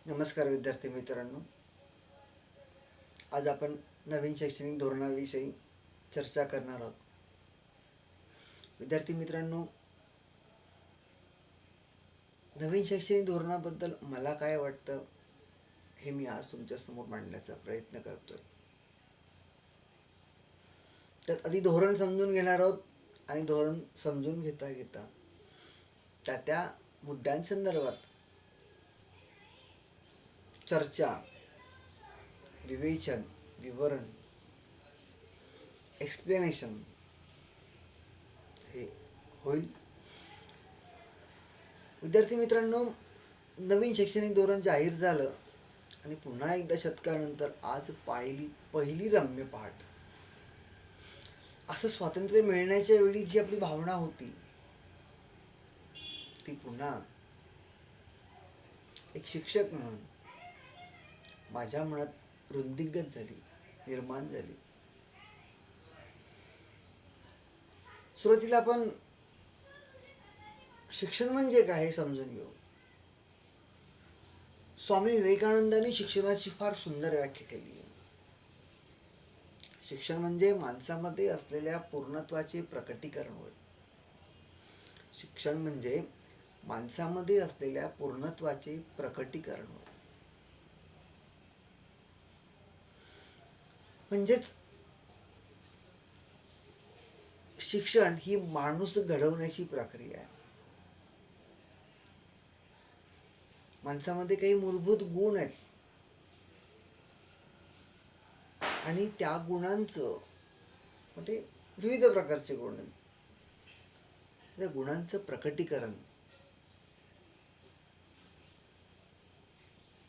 नमस्कार विद्यार्थी मित्रांनो. आज आपण नवीन शैक्षणिक धोरणाविषयी चर्चा करणार आहोत. विद्यार्थी मित्रांनो, नवीन शैक्षणिक धोरणाबद्दल मला काय वाटतं हे मी आज तुमच्यासमोर मांडण्याचा प्रयत्न करतोय. तर आधी धोरण समजून घेणार आहोत आणि धोरण समजून घेता घेता त्या मुद्द्यांसंदर्भात चर्चा, विवेचन, विवरण, एक्सप्लेनेशन हे होईल. विद्यार्थी मित्रांनो, नवीन शैक्षणिक धोरण जाहीर झालं आणि पुन्हा एकदा शतकानंतर आज पहिली रम्य पहाट. असं स्वातंत्र्य मिळण्याच्या वेळी जी आपली भावना होती ती पुन्हा एक शिक्षक म्हणून माझ्या मनात वृद्धिंगत झाली, निर्माण झाली. सुरुवातीला आपण शिक्षण म्हणजे काय हे समजून घेऊ. स्वामी विवेकानंदांनी शिक्षणाची फार सुंदर व्याख्या केली आहे. शिक्षण म्हणजे माणसामध्ये असलेल्या पूर्णत्वाचे प्रकटीकरण होय. शिक्षण म्हणजे माणसामध्ये असलेल्या पूर्णत्वाचे प्रकटीकरण होय. म्हणजेच शिक्षण ही माणूस घडवण्याची प्रक्रिया आहे. माणसामध्ये काही मूलभूत गुण आहेत आणि त्या गुणांचं म्हणजे विविध प्रकारचे गुण आहेत. त्या गुणांचं प्रकटीकरण.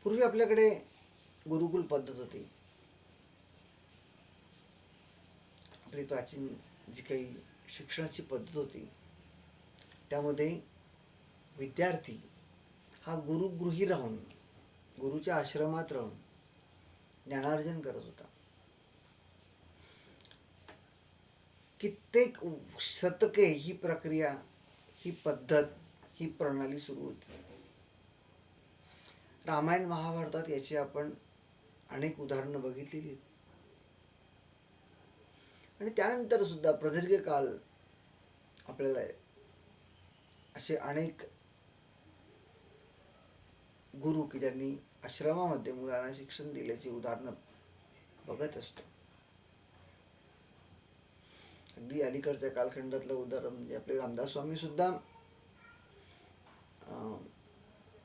पूर्वी आपल्याकडे गुरुकुल पद्धत होती. आपली प्राचीन जी काही शिक्षणाची पद्धत होती त्यामध्ये विद्यार्थी हा गुरुगृही राहून, गुरुच्या आश्रमात राहून ज्ञानार्जन करत होता. कित्येक शतके ही प्रक्रिया, ही पद्धत, ही प्रणाली सुरू होती. रामायण महाभारतात याची आपण अनेक उदाहरणं बघितलेली आहेत. आणि त्यानंतर सुद्धा प्रदीर्घ काल आपल्याला असे अनेक गुरु की ज्यांनी आश्रमामध्ये मुलांना शिक्षण दिल्याची उदाहरणं बघत असतो. अगदी अलीकडच्या कालखंडातलं उदाहरण म्हणजे आपले रामदास स्वामी सुद्धा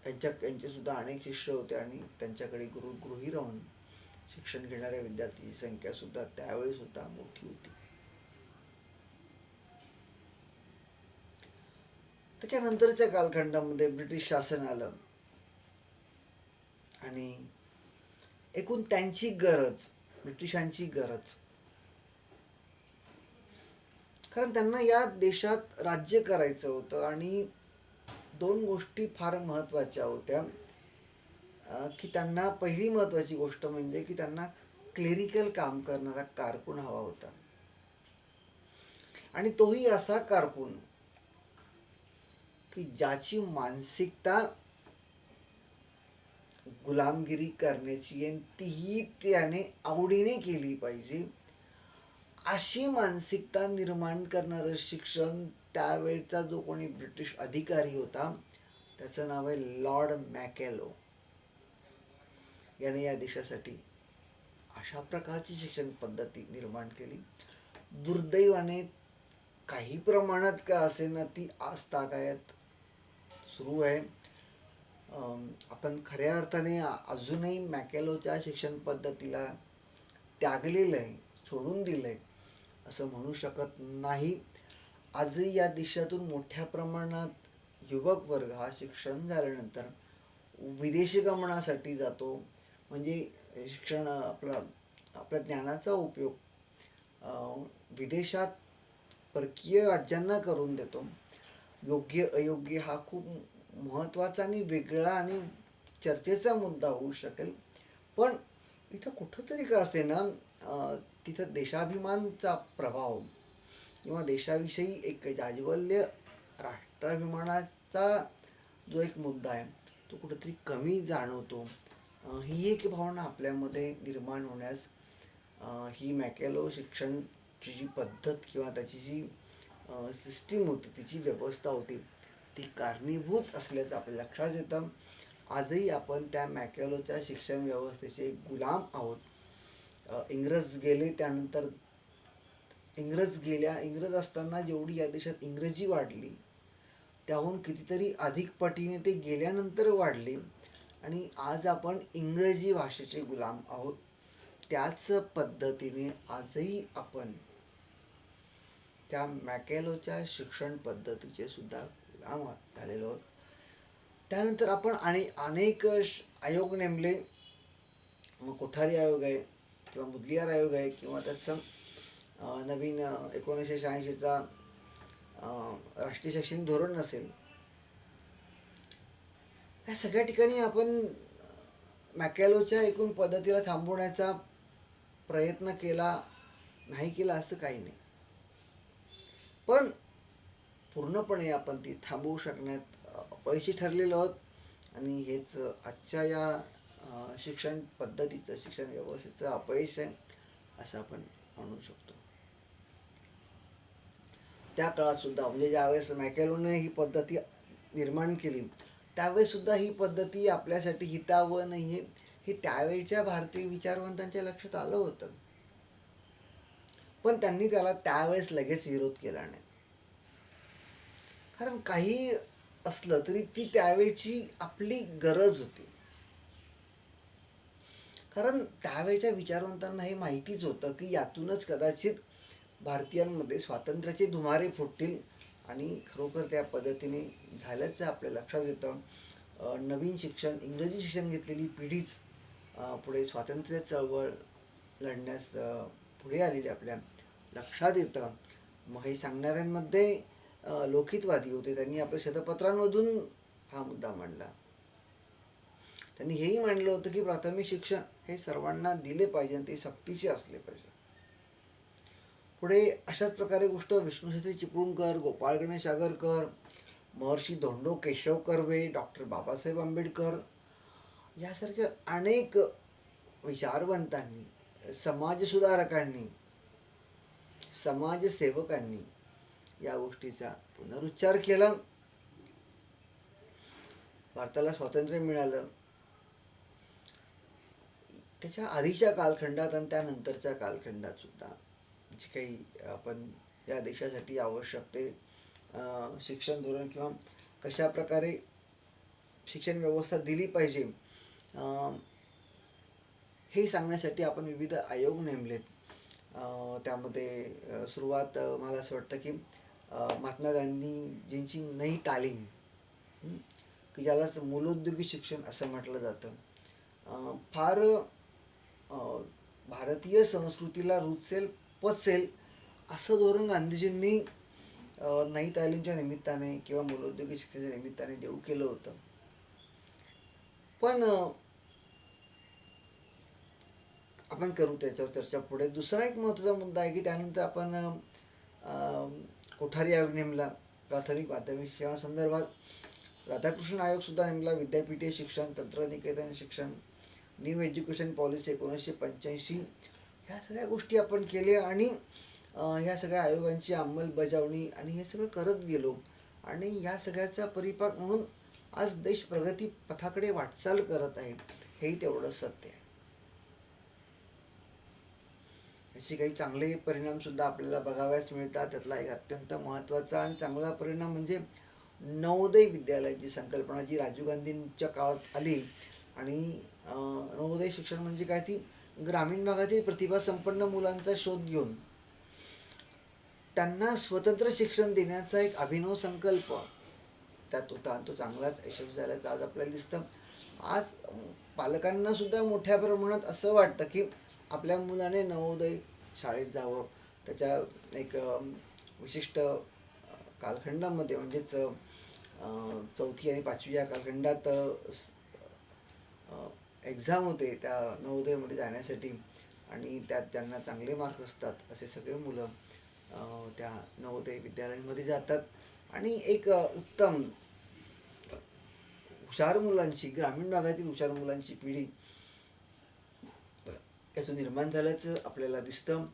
यांचे सुद्धा अनेक शिष्य होते आणि त्यांच्याकडे गुरुगृही राहून शिक्षण घेणाऱ्या विद्यार्थ्यांची संख्या सुद्धा त्यावेळी सुद्धा मोठी होती. त्याच्यानंतरच्या कालखंडामध्ये ब्रिटिश शासन आलं आणि एकूण त्यांची गरज, ब्रिटिशांची गरज, कारण त्यांना या देशात राज्य करायचं होतं आणि दोन गोष्टी फार महत्त्वाच्या होत्या की त्यांना पहिली महत्त्वाची गोष्ट म्हणजे की त्यांना क्लेरिकल काम करणारा कारकून हवा होता आणि तोही असा कारकून की ज्याची मानसिकता गुलामगिरी करण्याची आणि तीही त्याने आवडीने केली पाहिजे अशी मानसिकता निर्माण करणारं शिक्षण त्यावेळचा जो कोणी ब्रिटिश अधिकारी होता त्याचं नाव आहे लॉर्ड मॅकेलो. याने या देशासाठी अशा प्रकारची शिक्षण पद्धती निर्माण केली. दुर्दैवाने काही प्रमाणात का असेना ती आजतागायत सुरू आहे. आपण खऱ्या अर्थाने अजूनही मॅकेलोच्या शिक्षण पद्धतीला त्यागलेलं आहे, सोडून दिलं आहे असं म्हणू शकत नाही. आजही या देशातून मोठ्या प्रमाणात युवक वर्ग हा शिक्षण झाल्यानंतर विदेशी गमनासाठी जातो. म्हणजे शिक्षण आपल्या ज्ञानाचा उपयोग विदेशात परकीय राज्यांना करून देतो. योग्य अयोग्य हा खूप महत्त्वाचा आणि वेगळा आणि चर्चेचा मुद्दा होऊ शकेल. पण इथं कुठंतरी का असेना तिथं देशाभिमानचा प्रभाव किंवा देशाविषयी एक जाज्वल्य राष्ट्राभिमानाचा जो एक मुद्दा आहे तो कुठेतरी कमी जाणवतो. ही एक भावना आपल्यामध्ये निर्माण होण्यास ही मॅकॅलो शिक्षणची जी पद्धत किंवा त्याची जी सिस्टीम होती, तिची व्यवस्था होती, ती कारणीभूत असल्याचं आपल्या लक्षात येतं. आजही आपण त्या मॅकॅलोच्या शिक्षण व्यवस्थेचे गुलाम आहोत. इंग्रज गेले त्यानंतर इंग्रज असताना जेवढी या देशात इंग्रजी वाढली, त्याहून कितीतरी अधिक पटीने ते गेल्यानंतर वाढले आणि आज आपण इंग्रजी भाषेचे गुलाम आहोत. त्याच पद्धतीने आजही आपण त्या मॅकॅलोच्या शिक्षण पद्धतीचे सुद्धा गुलाम झालेलो आहोत. त्यानंतर आपण अनेक आयोग नेमले. मग कोठारी आयोग आहे किंवा मुदलियार आयोग आहे किंवा त्याचं नवीन 1986चा राष्ट्रीय शैक्षणिक धोरण नसेल. या सगळ्या ठिकाणी आपण मॅकॅलोच्या एकूण पद्धतीला थांबवण्याचा प्रयत्न केला नाही केला असं काही नाही, पण पूर्णपणे आपण ती थांबवू शकण्यात अपयशी ठरलेलो आहोत. आणि हेच आजच्या या शिक्षण पद्धतीचं, शिक्षण व्यवस्थेचं अपयश आहे असं आपण म्हणू शकतो. त्या काळात सुद्धा म्हणजे ज्यावेळेस मॅकॅलोने ही पद्धती निर्माण केली, त्यावेळेस सुद्धा ही पद्धती आपल्यासाठी हितावह नाही आहे हे त्यावेळच्या भारतीय विचारवंतांच्या लक्षात आलं होतं, पण त्यांनी त्याला त्यावेळेस लगेच विरोध केला नाही. कारण काही असलं तरी ती त्यावेळची आपली गरज होती. कारण त्यावेळच्या विचारवंतांना हे माहितीच होतं की यातूनच कदाचित भारतीयांमध्ये स्वातंत्र्याचे धुमारे फुटतील आणि खरोखर त्या पद्धतीने झाल्याचं आपल्या लक्षात येतं. नवीन शिक्षण, इंग्रजी शिक्षण घेतलेली पिढीच पुढे स्वातंत्र्य चळवळ लढण्यास पुढे आलेली आपल्या लक्षात येतं. मग हे सांगणाऱ्यांमध्ये लोकहितवादी होते. त्यांनी आपल्या शतपत्रांमधून हा मुद्दा मांडला. त्यांनी हेही मांडलं होतं की प्राथमिक शिक्षण हे सर्वांना दिले पाहिजे आणि ते सक्तीचे असले पाहिजे. पुढे अशाच प्रकारे गोष्ट विष्णुशास्त्री चिपळूणकर, गोपाळ गणेश आगरकर, महर्षी धोंडो केशव कर्वे, डॉक्टर बाबासाहेब आंबेडकर यासारख्या अनेक विचारवंतांनी, समाजसुधारकांनी, समाजसेवकांनी या गोष्टीचा पुनरुच्चार केला. भारताला स्वातंत्र्य मिळालं, त्याच्या आधीच्या कालखंडात आणि त्यानंतरच्या कालखंडात सुद्धा जे काही आपण या देशासाठी आवश्यक ते शिक्षण धोरण किंवा कशा प्रकारे शिक्षण व्यवस्था दिली पाहिजे हे सांगण्यासाठी आपण विविध आयोग नेमलेत. त्यामध्ये सुरुवात मला असं वाटतं की महात्मा गांधीजींची नई तालीम, की ज्यालाच मूलोद्योगी शिक्षण असं म्हटलं जातं, फार भारतीय संस्कृतीला रुचेल पचेल असं धोरण गांधीजींनी नई तालीमच्या निमित्ताने किंवा मूलोद्योगी शिक्षणाच्या निमित्ताने देऊ केलं होतं. पण आपण करू त्याच्यावर चर्चा पुढे. दुसरा एक महत्त्वाचा मुद्दा आहे की त्यानंतर आपण कोठारी आयोग नेमला प्राथमिक माध्यमिक शिक्षणासंदर्भात. राधाकृष्ण आयोग सुद्धा नेमला. विद्यापीठीय शिक्षण, तंत्रनिकेतन शिक्षण, न्यू एज्युकेशन पॉलिसी 1985 ह्या सगळ्या गोष्टी आपण केल्या आणि ह्या सगळ्या आयोगांची अंमलबजावणी आणि हे सगळं करत गेलो आणि ह्या सगळ्याचा परिपाक म्हणून आज देश प्रगती पथाकडे वाटचाल करत आहे, हेही तेवढं सत्य आहे. याचे काही चांगले परिणामसुद्धा आपल्याला बघावयास मिळतात. त्यातला एक अत्यंत महत्त्वाचा आणि चांगला परिणाम म्हणजे नवोदय विद्यालयाची संकल्पना जी राजीव गांधींच्या काळात आली. आणि नवोदय शिक्षण म्हणजे काय, ती ग्रामीण भागातील प्रतिभासंपन्न मुलांचा शोध घेऊन त्यांना स्वतंत्र शिक्षण देण्याचा एक अभिनव संकल्प त्यात होता आणि तो चांगलाच यशस्वी झाल्याचं आज आपल्याला दिसतं. आज पालकांना सुद्धा मोठ्या प्रमाणात असं वाटतं की आपल्या मुलाने नवोदय शाळेत जावं. त्याच्या एक विशिष्ट कालखंडामध्ये म्हणजेच 4थी आणि 5वी या कालखंडात एक्झाम होते त्या नवोदयमध्ये जाण्यासाठी आणि त्यात त्यांना चांगले मार्क असतात असे सगळे मुलं त्या नवोदय विद्यालयामध्ये जातात आणि एक उत्तम हुशार मुलांची, ग्रामीण भागातील हुशार मुलांची पिढी यातून निर्माण झाल्याचं आपल्याला दिसतं.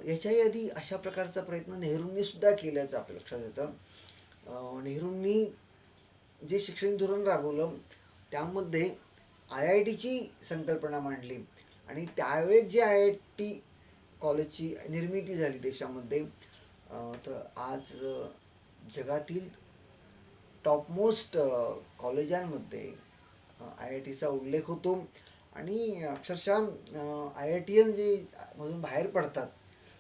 याच्याही आधी अशा प्रकारचा प्रयत्न नेहरूंनी सुद्धा केल्याचं आपल्या लक्षात येतं. नेहरूंनी जे शिक्षण धोरण राबवलं त्यामध्ये IITची संकल्पना मांडली आणि त्यावेळेस जे IIT कॉलेजची निर्मिती झाली देशामध्ये, तर आज जगातील टॉपमोस्ट कॉलेजांमध्ये IITचा उल्लेख होतो आणि अक्षरशः IITian जे मधून बाहेर पडतात,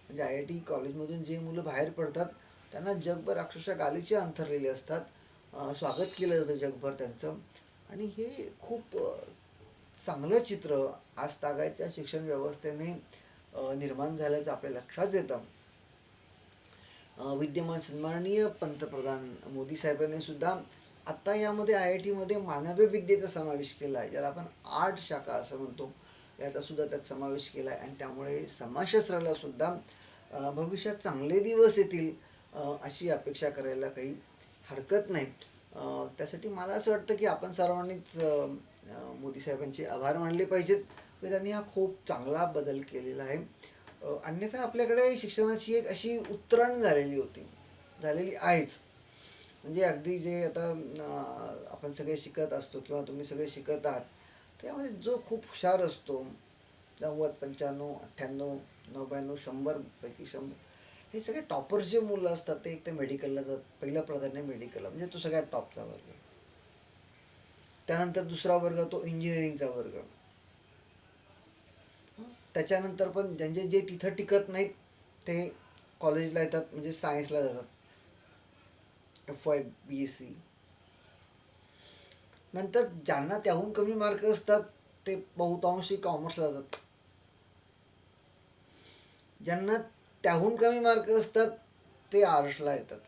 म्हणजे IIT कॉलेजमधून जे मुलं बाहेर पडतात त्यांना जगभर अक्षरशः गालीचे अंथरलेले असतात. स्वागत केलं जातं जगभर त्यांचं. आणि हे खूप चांगलं चित्र आज तागायच्या शिक्षण व्यवस्थेने निर्माण झाल्याचं आपल्या लक्षात येतं. विद्यमान सन्माननीय पंतप्रधान मोदी साहेबांनी सुद्धा आत्ता यामध्ये IITमध्ये मानवी विद्येचा समावेश केला आहे, ज्याला आपण आर्ट शाखा असं म्हणतो, याचा सुद्धा त्यात समावेश केला आहे. आणि त्यामुळे समाजशास्त्राला सुद्धा भविष्यात चांगले दिवस येतील अशी अपेक्षा करायला काही हरकत नाही. त्यासाठी मला असं वाटतं की आपण सर्वांनीच मोदी साहेबांचे आभार मानले पाहिजेत की त्यांनी हा खूप चांगला बदल केलेला आहे. अन्यथा आपल्याकडे शिक्षणाची एक अशी उतरण झालेली आहेच. म्हणजे अगदी जे आता आपण सगळे शिकत असतो किंवा तुम्ही सगळे शिकत आहात, त्यामध्ये जो खूप हुशार असतो 90, 95, 98, 99, 100पैकी 100, हे सगळे टॉपर जे मुलं असतात ते एक तर मेडिकलला जातात. पहिलं प्राधान्य मेडिकलला, म्हणजे तो सगळ्यात टॉपचा वर्ग. त्यानंतर दुसरा वर्ग तो इंजिनिअरिंगचा वर्ग. त्याच्यानंतर पण ज्यांचे जे तिथं टिकत नाहीत ते कॉलेजला येतात, म्हणजे सायन्सला जातात, FY BSc. नंतर ज्यांना त्याहून कमी मार्क असतात ते बहुतांशी कॉमर्सला जातात. ज्यांना त्याहून कमी मार्क असतात ते आर्ट्सला येतात.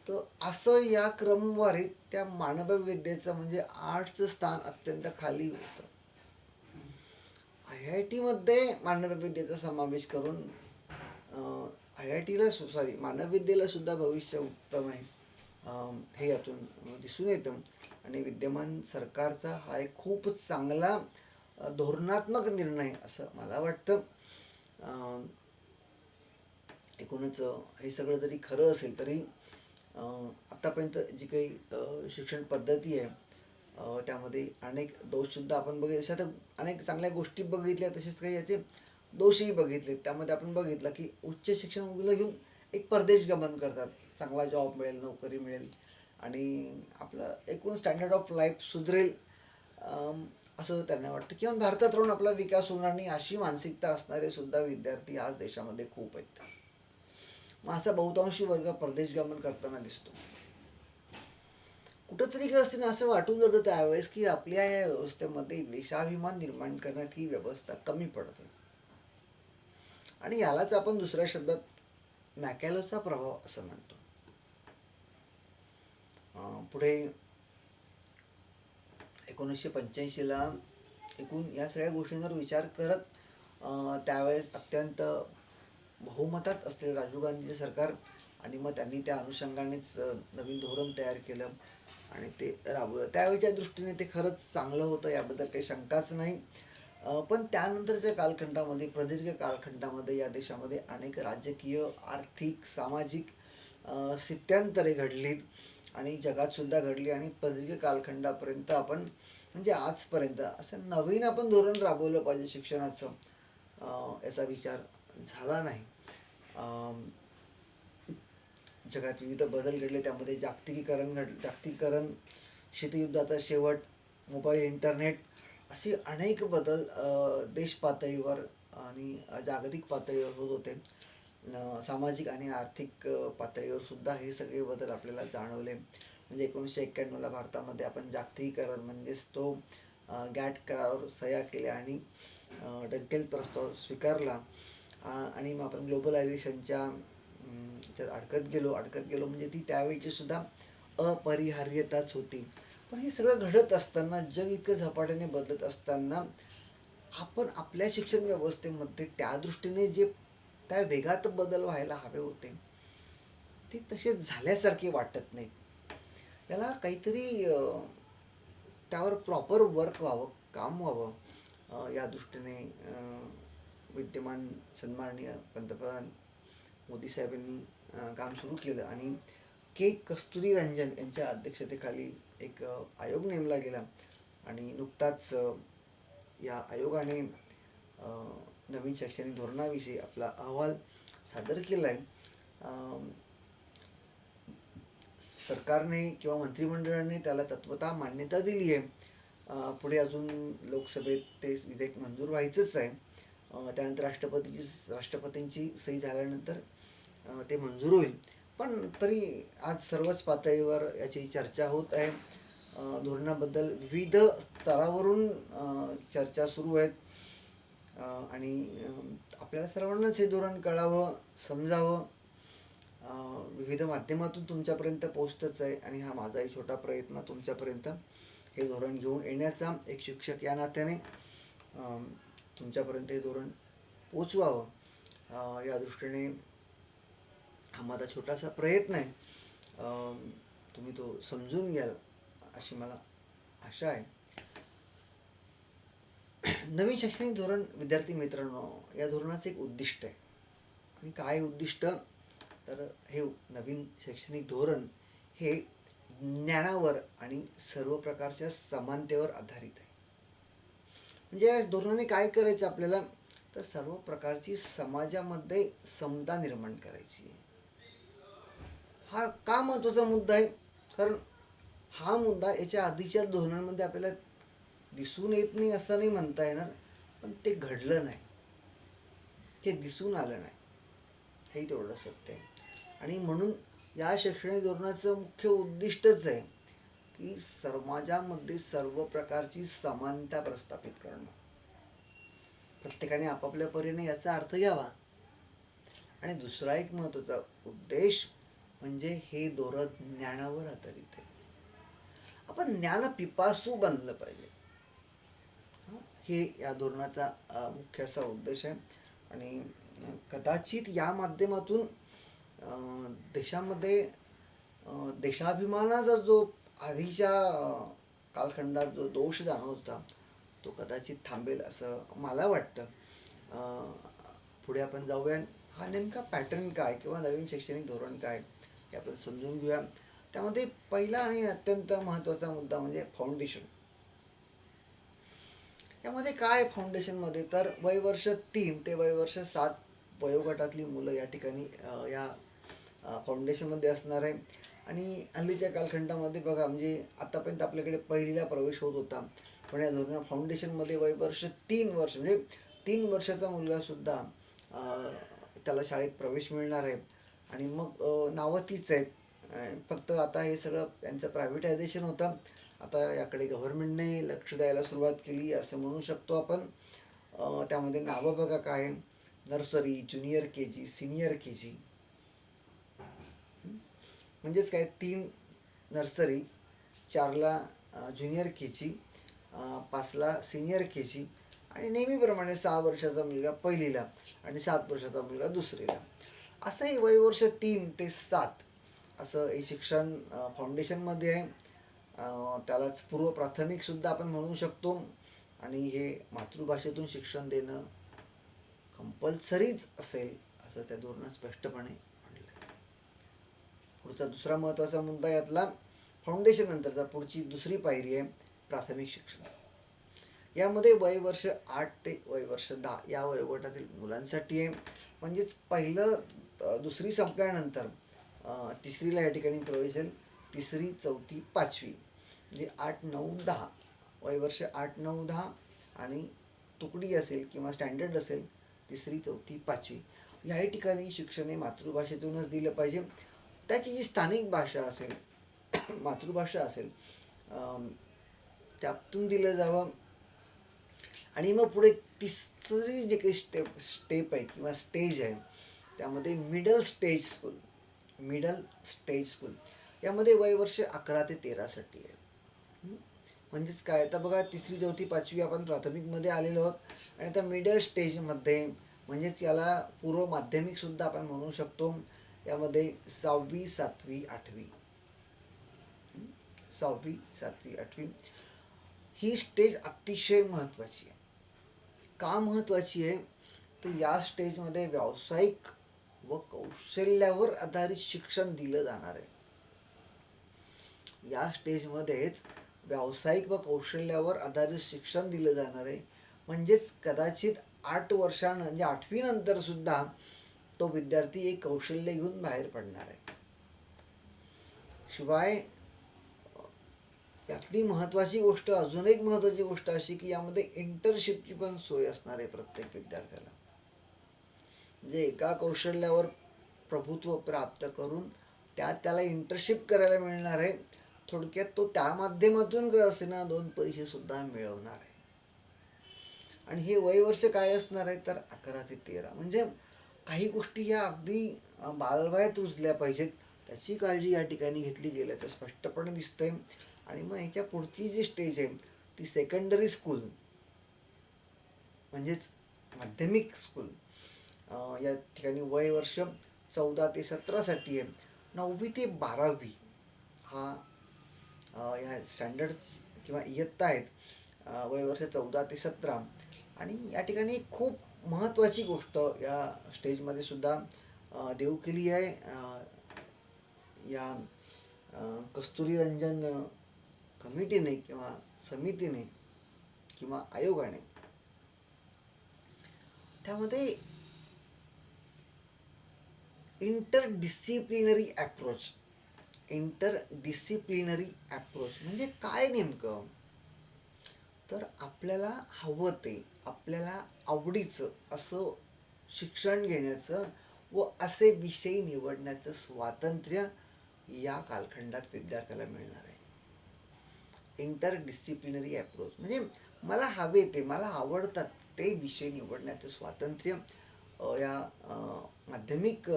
तर असं या क्रमवारीत त्या मानवी विद्येचं म्हणजे आर्ट्सचं स्थान अत्यंत खाली होतं. IITमध्ये मानवी विद्येचा समावेश करून मानव विद्येला सुद्धा भविष्य उत्तम आहे, हे यातून दिसून येतं. आणि विद्यमान सरकारचा हा एक खूप चांगला धोरणात्मक निर्णय असं मला वाटतं. एकूणच हे सगळं जरी खरं असेल तरी आत्तापर्यंत जी काही शिक्षण पद्धती आहे त्यामध्ये अनेक दोषसुद्धा आपण बघितले. आता अनेक चांगल्या गोष्टी बघितल्या, तसेच काही याचे दोषही बघितले. त्यामध्ये आपण बघितलं की उच्च शिक्षण मुलं घेऊन एक परदेश गमन करतात, चांगला जॉब मिळेल, नोकरी मिळेल आणि आपलं एकूण स्टँडर्ड ऑफ लाईफ सुधरेल असं त्यांना वाटतं, किंवा भारतात राहून आपला विकास होणार नाही अशी मानसिकता असणारे सुद्धा विद्यार्थी आज देशामध्ये खूप आहेत. मग असा बहुतांशी वर्ग परदेशगमन करताना दिसतो. कुठंतरी काय असते ना, असं वाटून जातं त्यावेळेस की आपल्या या व्यवस्थेमध्ये देशाभिमान निर्माण करण्यात ही व्यवस्था कमी पडते. आणि यालाच आपण दुसऱ्या शब्दात मॅकॅलोचा प्रभाव असं म्हणतो. पुढे 1985ला एकूण या सगळ्या गोष्टींवर विचार करत त्यावेळेस अत्यंत बहुमतात असलेलं राजीव गांधीचे सरकार, आणि मग त्यांनी त्या अनुषंगानेच नवीन धोरण तयार केलं आणि ते राबवलं. त्यावेळेच्या दृष्टीने ते खरंच चांगलं होतं, याबद्दल काही शंकाच नाही. पण त्यानंतरच्या कालखंडामध्ये, प्रदीर्घ कालखंडामध्ये या देशामध्ये अनेक राजकीय, आर्थिक, सामाजिक स्थित्यांतरे घडलीत आणि जगातसुद्धा घडली. आणि प्रदीर्घ कालखंडापर्यंत आपण म्हणजे आजपर्यंत असं नवीन आपण धोरण राबवलं पाहिजे शिक्षणाचं, याचा विचार झाला नाही. जगात विविध बदल घडले, त्यामध्ये जागतिकीकरण, शीतयुद्धाचा शेवट, मोबाईल, इंटरनेट असे अनेक बदल देश पातळीवर आणि जागतिक पातळीवर होत होते. सामाजिक आणि आर्थिक पातळीवर सुद्धा हे सगळे बदल आपल्याला जाणवले. म्हणजे 1991ला भारतामध्ये आपण जागतिकीकरण म्हणजेच तो गॅट करारावर सह्या केल्या आणि डंकेल प्रस्ताव स्वीकारला आणि मग आपण ग्लोबलायझेशनच्या त्यात अडकत गेलो म्हणजे ती त्यावेळीची सुद्धा अपरिहार्यताच होती. पण हे सगळं घडत असताना, जग इतकं झपाट्याने बदलत असताना आपण आपल्या शिक्षण व्यवस्थेमध्ये त्या दृष्टीने जे त्या वेगात बदल व्हायला हवे होते ते तसे झाल्यासारखे वाटत नाहीत. याला काहीतरी त्यावर प्रॉपर वर्क व्हावं, काम व्हावं, या दृष्टीने विद्यमान सन्माननीय पंतप्रधान मोदी साहेबांनी काम सुरू केलं आणि के कस्तुरी रंजन यांच्या अध्यक्षतेखाली एक आयोग नेमला गेला आणि नुकताच या आयोगाने नवीन शैक्षणिक धोरणाविषयी आपला अहवाल सादर केला आहे. सरकारने किंवा मंत्रिमंडळाने त्याला तत्वतः मान्यता दिली आहे. पुढे अजून लोकसभेत ते विधेयक मंजूर व्हायचंच आहे. त्यानंतर राष्ट्रपतींची सही झाल्यानंतर ते मंजूर होईल. पण तरी आज सर्वच पातळीवर याची चर्चा होत आहे. धोरणाबद्दल विविध स्तरावरून चर्चा सुरू आहेत आणि आपल्याला सर्वांनाच हे धोरण कळावं, समजावं, विविध माध्यमातून तुमच्यापर्यंत पोहोचतच आहे आणि हा माझाही छोटा प्रयत्न तुमच्यापर्यंत हे धोरण घेऊन येण्याचा, एक शिक्षक या नात्याने तुमच्यापर्यंत हे धोरण पोचवावं या दृष्टीने हा माझा छोटासा प्रयत्न आहे. तुम्ही तो समजून घ्याल अशी मला आशा आहे. नवीन शैक्षणिक धोरण, विद्यार्थी मित्रांनो, या धोरणाचं एक उद्दिष्ट आहे. आणि काय उद्दिष्ट, तर हे नवीन शैक्षणिक धोरण हे ज्ञानावर आणि सर्व प्रकारच्या समानतेवर आधारित आहे. म्हणजे या धोरणाने काय करायचं आपल्याला, तर सर्व प्रकारची समाजामध्ये समता निर्माण करायची आहे. हा का महत्त्वाचा मुद्दा आहे, कारण हा मुद्दा याच्या आधीच्या धोरणांमध्ये आपल्याला दिसून येत नाही असं नाही म्हणता येणार, पण ते घडलं नाही, ते दिसून आलं नाही, हेही तेवढं सत्य आहे. आणि म्हणून या शैक्षणिक धोरणाचं मुख्य उद्दिष्टच आहे की समाजामध्ये सर्व प्रकारची समानता प्रस्थापित करणं. प्रत्येकाने आपापल्या परीने याचा अर्थ घ्यावा. आणि दुसरा एक महत्त्वाचा उद्देश म्हणजे हे धोरण ज्ञानावर आधारित आहे. आपण ज्ञानपिपासू बनलं पाहिजे, हे या धोरणाचा मुख्य असा उद्देश आहे. आणि कदाचित या माध्यमातून देशामध्ये देशाभिमानाचा जो आधीच्या कालखंडात जो दोष जाणवत होता तो कदाचित थांबेल असं मला वाटतं. पुढे आपण जाऊया, हा नेमका पॅटर्न काय किंवा नवीन शैक्षणिक धोरण काय हे आपण समजून घेऊया. त्यामध्ये पहिला आणि अत्यंत महत्त्वाचा मुद्दा म्हणजे फाउंडेशन. यामध्ये काय फाउंडेशनमध्ये, तर वयवर्ष 3 ते वयवर्ष 7 वयोगटातली मुलं या ठिकाणी या फाउंडेशनमध्ये असणार आहे. आणि हल्लीच्या कालखंडामध्ये बघा, म्हणजे आतापर्यंत आपल्याकडे पहिलीला प्रवेश होत होता, पण या धोरणा फाउंडेशनमध्ये वयवर्ष 3 वर्ष म्हणजे 3 वर्षाचा मुलगासुद्धा त्याला शाळेत प्रवेश मिळणार आहे. आणि मग नावं तीच आहेत, फक्त आता हे सगळं यांचं प्रायव्हेटायझेशन होतं, आता याकडे गव्हर्नमेंटने लक्ष द्यायला सुरुवात केली असं म्हणू शकतो आपण. त्यामध्ये नावं बघा काय, नर्सरी, ज्युनियर के जी, सिनियर के जी, म्हणजेच काय 3 नर्सरी, 4ला ज्युनियर के जी, 5ला सिनियर के जी आणि नेहमीप्रमाणे 6 वर्षाचा मुलगा पहिलीला आणि 7 वर्षाचा मुलगा दुसरीला. असं हे वयवर्ष 3 ते 7 असं हे शिक्षण फाउंडेशनमध्ये आहे. त्यालाच पूर्व प्राथमिकसुद्धा आपण म्हणू शकतो. आणि हे मातृभाषेतून शिक्षण देणं कंपल्सरीच असेल असं त्या धोरणात स्पष्टपणे म्हटलं आहे. पुढचा दुसरा महत्त्वाचा मुद्दा यातला, फाउंडेशन नंतरचा पुढची दुसरी पायरी आहे प्राथमिक शिक्षण. यामध्ये वयवर्ष 8 ते वयवर्ष 10 या वयोगटातील मुलांसाठी आहे. म्हणजेच पहिलं दुसरी संपल्यानंतर तिसरीला या ठिकाणी प्रवेश येईल. 3री, 4थी, 5वी म्हणजे 8, 9, 10 वयवर्ष 8, 9, 10 आणि तुकडी असेल किंवा स्टँडर्ड असेल 3री, 4थी, 5वी याही ठिकाणी शिक्षण हे मातृभाषेतूनच दिलं पाहिजे. त्याची जी स्थानिक भाषा असेल, मातृभाषा असेल, त्यातून दिलं जावं. आणि मग पुढे तिसरी जे काही स्टेप आहे किंवा स्टेज आहे त्यामध्ये मिडल स्टेज स्कूल यामध्ये वयवर्ष 11 ते 13साठी आहे. म्हणजेच काय, आता बघा 3री, 4थी, 5वी आपण प्राथमिकमध्ये आलेलो आहोत आणि आता मिडल स्टेजमध्ये म्हणजेच याला पूर्व माध्यमिकसुद्धा आपण म्हणू शकतो. यामध्ये 6वी, 7वी, 8वी 6वी, 7वी, 8वी ही स्टेज अतिशय महत्त्वाची आहे. का महत्त्वाची आहे तर या स्टेजमध्ये व्यावसायिक व कौशल्यावर आधारित शिक्षण दिलं जाणार आहे. या स्टेजमध्येच व्यावसायिक व कौशल्यावर आधारित शिक्षण दिलं जाणार आहे. म्हणजेच कदाचित 8 वर्षानं म्हणजे 8वी नंतर सुद्धा तो विद्यार्थी एक कौशल्य घेऊन बाहेर पडणार आहे. शिवाय यातली महत्त्वाची गोष्ट, अजून एक महत्त्वाची गोष्ट अशी की यामध्ये इंटर्नशिपची पण सोय असणार आहे प्रत्येक विद्यार्थ्याला. म्हणजे एका कौशल्यावर प्रभुत्व प्राप्त करून त्याला इंटर्नशिप करायला मिळणार आहे. थोडक्यात तो त्या माध्यमातून का असेना 2 पैसे सुद्धा मिळवणार आहे. आणि हे वयवर्ष काय असणार आहे तर 11 ते 13. म्हणजे काही गोष्टी या अगदी बालवयात रुजल्या पाहिजेत, त्याची काळजी या ठिकाणी घेतली गेल्याचं स्पष्टपणे दिसतंय. आणि मग ह्याच्या पुढची जी स्टेज आहे ती सेकंडरी स्कूल म्हणजेच माध्यमिक स्कूल. या ठिकाणी वयवर्ष 14 ते 17साठी आहे. 9वी ते 12वी हा या स्टँडर्ड्स किंवा इयत्ता आहेत. वयवर्ष 14 ते 17. आणि या ठिकाणी खूप महत्त्वाची गोष्ट या स्टेजमध्ये सुद्धा देऊ केली आहे या कस्तुरी रंजन कमिटीने किंवा समितीने किंवा आयोगाने. त्यामध्ये इंटरडिसिप्लिनरी अप्रोच म्हणजे काय नेमकं तर आपल्याला हवं ते, आपल्याला आवडीचं असं शिक्षण घेण्याचं व असे विषय निवडण्याचं स्वातंत्र्य या कालखंडात विद्यार्थ्याला मिळणार आहे. इंटरडिसिप्लिनरी अप्रोच म्हणजे मला हवे ते, मला आवडतात ते विषय निवडण्याचं स्वातंत्र्य या माध्यमिक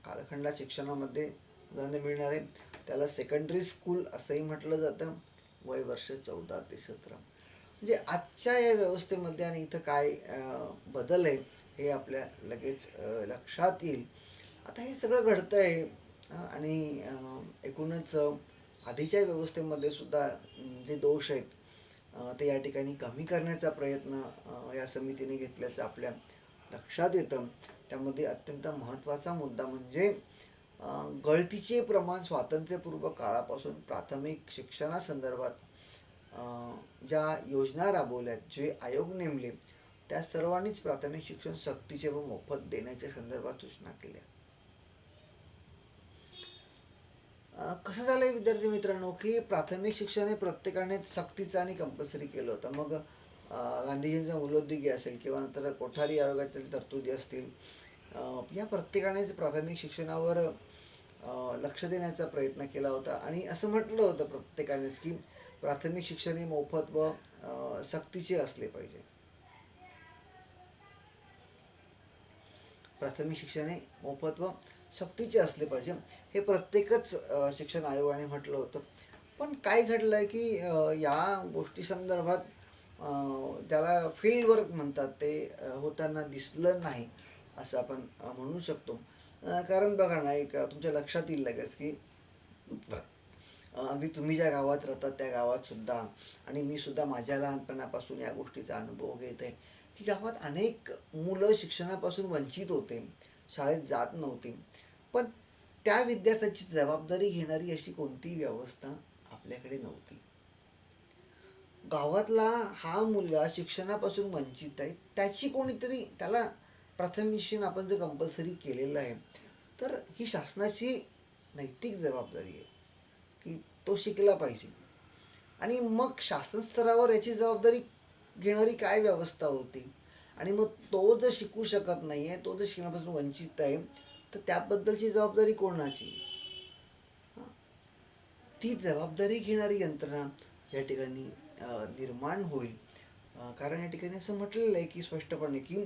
कालखंडात शिक्षणामध्ये मुलांना मिळणार आहे. त्याला सेकंडरी स्कूल असंही म्हटलं जातं. वयवर्ष 14 ते 17. म्हणजे आजच्या या व्यवस्थेमध्ये आणि इथं काय बदल आहे हे आपल्या लगेच लक्षात येईल. आता हे सगळं घडतं आहे आणि एकूणच आधीच्या व्यवस्थेमध्ये सुद्धा जे दोष आहेत ते या ठिकाणी कमी करण्याचा प्रयत्न या समितीने घेतल्याचं आपल्या लक्षात येतं. त्यामध्ये अत्यंत महत्त्वाचा मुद्दा म्हणजे गळतीचे प्रमाण स्वातंत्र्यपूर्व काळापासून प्राथमिक शिक्षणासंदर्भात ज्या योजना राबवल्यात, जे आयोग नेमले, त्या सर्वांनीच प्राथमिक शिक्षण सक्तीचे व मोफत देण्याच्या संदर्भात सूचना केल्या. कसं झालंय विद्यार्थी मित्रांनो की प्राथमिक शिक्षण हे प्रत्येकाने सक्तीचं आणि कंपल्सरी केलं होतं. मग गांधीजींचा मूलोद्योगी असेल किंवा नंतर कोठारी आयोगातील तरतुदी असतील, या प्रत्येकानेच प्राथमिक शिक्षणावर लक्ष देण्याचा प्रयत्न केला होता. आणि असं म्हटलं होतं प्रत्येकानेच की प्राथमिक शिक्षण हे मोफत व सक्तीचे असले पाहिजे. प्राथमिक शिक्षण हे मोफत व सक्तीचे असले पाहिजे हे प्रत्येकच शिक्षण आयोगाने म्हटलं होतं. पण काय घडलं आहे की या गोष्टी संदर्भात त्याला फील्ड वर्क म्हणतात ते होताना दिसलं नाही असं आपण म्हणू शकतो. कारण बघा ना, एक तुमच्या लक्षात येईल लगेच की अगदी तुम्ही ज्या गावात राहतात त्या गावात सुद्धा आणि मी सुद्धा माझ्या लहानपणापासून या गोष्टीचा अनुभव घेत आहे की गावात अनेक मुलं शिक्षणापासून वंचित होते, शाळेत जात नव्हती. पण त्या विद्यार्थ्याची जबाबदारी घेणारी अशी कोणतीही व्यवस्था आपल्याकडे नव्हती. गावातला हा मुलगा शिक्षणापासून वंचित आहे, त्याची कोणीतरी त्याला प्राथमिक शिक्षण आपण जर कंपल्सरी केलेलं आहे तर ही शासनाची नैतिक जबाबदारी आहे की तो शिकला पाहिजे. आणि मग शासन स्तरावर याची जबाबदारी घेणारी काय व्यवस्था होती. आणि मग तो जर शिकू शकत नाही आहे, तो जर शिकण्यापासून वंचित आहे तर त्याबद्दलची जबाबदारी कोणाची. ती जबाबदारी घेणारी यंत्रणा या ठिकाणी निर्माण होईल. कारण या ठिकाणी असं म्हटलेलं आहे की स्पष्टपणे की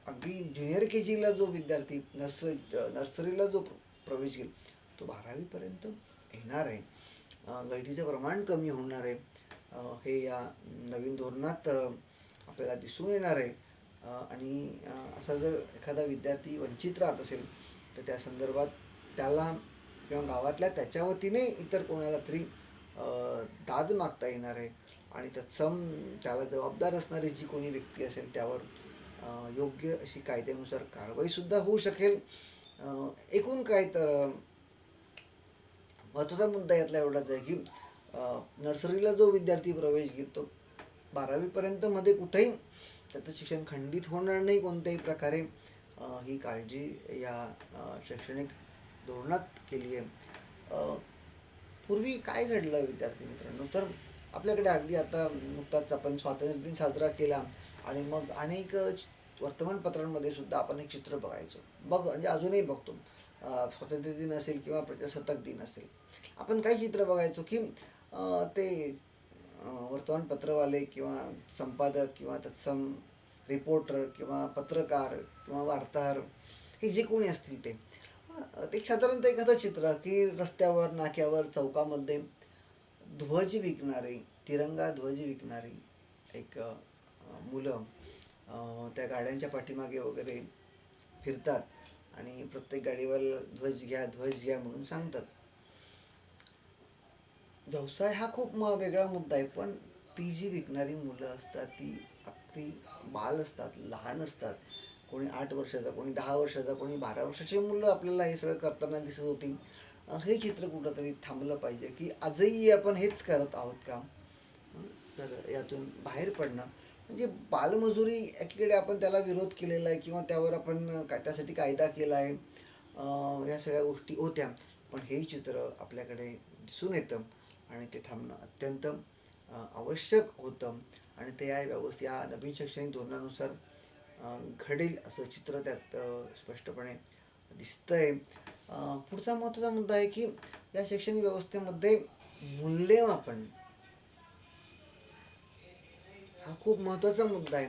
अगदी ज्युनियर के जीला जो विद्यार्थी नर्सरीला जो प्रवेश घेईल तो 12वीपर्यंत येणार आहे. गळतीचं प्रमाण कमी होणार आहे हे या नवीन धोरणात आपल्याला दिसून येणार आहे. आणि असा जर एखादा विद्यार्थी वंचित राहत असेल तर त्या संदर्भात त्याला किंवा गावातल्या त्याच्या वतीने इतर कोणाला तरी दाद मागता येणार आहे आणि तत्सम त्याला जबाबदार असणारी जी कोणी व्यक्ती असेल त्यावर योग्य अशी कायद्यानुसार कारवाईसुद्धा होऊ शकेल. एकूण काय तर महत्त्वाचा मुद्दा यातला एवढाच आहे की नर्सरीला जो विद्यार्थी प्रवेश घेतो 12वीपर्यंत मध्ये कुठेही त्याचं शिक्षण खंडित होणार नाही कोणत्याही प्रकारे, ही काळजी या शैक्षणिक धोरणात केली आहे. पूर्वी काय घडलं विद्यार्थी मित्रांनो, तर आपल्याकडे अगदी आता नुकताच आपण स्वातंत्र्य दिन साजरा केला आणि मग अनेक वर्तमानपत्रांमध्ये सुद्धा आपण एक चित्र बघायचो. म्हणजे अजूनही बघतो. स्वातंत्र्य दिन असेल किंवा प्रजासत्ताक दिन असेल, आपण काही चित्र बघायचो की ते वर्तमानपत्रवाले किंवा संपादक किंवा तत्सम रिपोर्टर किंवा पत्रकार किंवा वार्ताहर हे जे कोणी असतील ते एक साधारणतः एखादं चित्र की रस्त्यावर, नाक्यावर, चौकामध्ये ध्वज विकणारे, तिरंगा ध्वज विकणारी एक मुलं त्या गाड्यांच्या पाठीमागे वगैरे फिरतात आणि प्रत्येक गाडीवर ध्वज घ्या म्हणून सांगतात. व्यवसाय हा खूप वेगळा मुद्दा आहे, पण ती जी विकणारी मुलं असतात ती अगदी बाल असतात, लहान असतात. कोणी 8 वर्षाचा, कोणी 10 वर्षाचा, कोणी 12 वर्षाची मुलं आपल्याला हे सगळं करताना दिसत होती. हे चित्र कुठंतरी थांबलं पाहिजे की आजही आपण हेच करत आहोत का. तर यातून बाहेर पडणं म्हणजे बालमजुरी एकीकडे आपण त्याला विरोध केलेला आहे किंवा त्यावर आपण त्यासाठी कायदा केला आहे, या सगळ्या गोष्टी होत्या, पण हे चित्र आपल्याकडे दिसून येतं आणि ते थांबणं अत्यंत आवश्यक होतं आणि ते या नवीन शैक्षणिक धोरणानुसार घडेल असं चित्र त्यात स्पष्टपणे दिसतंय. पुढचा महत्त्वाचा मुद्दा आहे की या शैक्षणिक व्यवस्थेमध्ये मूल्यमापन हा खूप महत्त्वाचा मुद्दा आहे.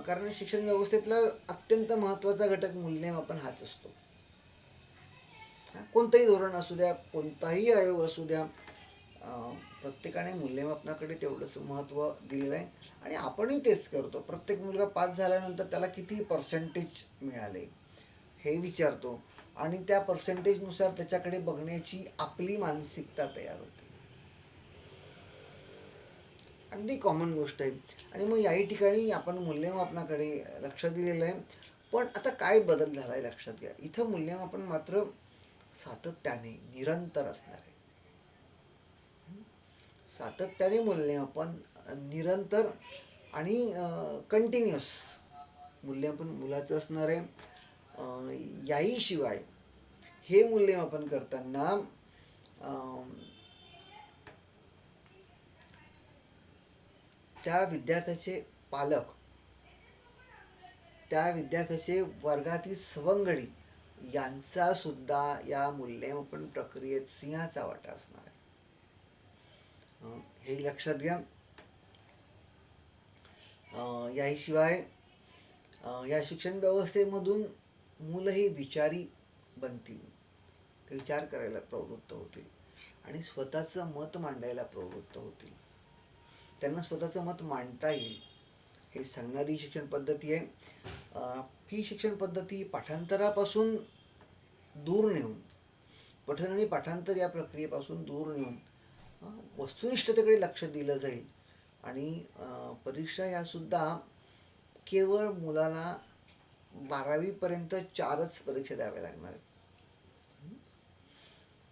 कारण शिक्षण व्यवस्थेतला अत्यंत महत्त्वाचा घटक मूल्यमापन हाच असतो. कोणतंही धोरण असू द्या, कोणताही आयोग असू द्या, प्रत्येकाने मूल्यमापनाकडे तेवढंच महत्त्व दिलेलं आहे आणि आपणही तेच करतो. प्रत्येक मुलगा पास झाल्यानंतर त्याला किती पर्सेंटेज मिळाले हे विचारतो आणि त्या पर्सेंटेजनुसार त्याच्याकडे बघण्याची आपली मानसिकता तयार होते. अगदी कॉमन गोष्ट आहे आणि मग याही ठिकाणी आपण मूल्यमापनाकडे लक्ष दिलेलं आहे. पण आता काय बदल झाला आहे लक्षात घ्या. इथं मूल्यमापन मात्र सातत्याने निरंतर असणार आहे. सातत्याने मूल्यमापन निरंतर आणि कंटिन्युअस मूल्यमापन मुलाचं असणार आहे. याही शिवाय हे मूल्यमापन करताना त्या विद्यार्थ्याचे पालक, त्या विद्यार्थ्याचे वर्गातील सवंगडी यांचा सुद्धा या मूल्यमापन प्रक्रियेत सिंहाचा वाटा असणार आहे. हे लक्षात घ्या. याशिवाय या शिक्षण व्यवस्थेमधून मुलंही विचारी बनतील, ते विचार करायला प्रवृत्त होतील आणि स्वतःचं मत मांडायला प्रवृत्त होतील. त्यांना स्वतःचं मत मांडता येईल हे सांगणारी शिक्षण पद्धती आहे. ही शिक्षण पद्धती पाठांतरापासून दूर नेऊन, पठण आणि पाठांतर या प्रक्रियेपासून दूर नेऊन वस्तुनिष्ठतेकडे लक्ष दिलं जाईल आणि परीक्षा यासुद्धा केवळ मुलाला 12वीपर्यंत 4च परीक्षा द्याव्या लागणार आहेत.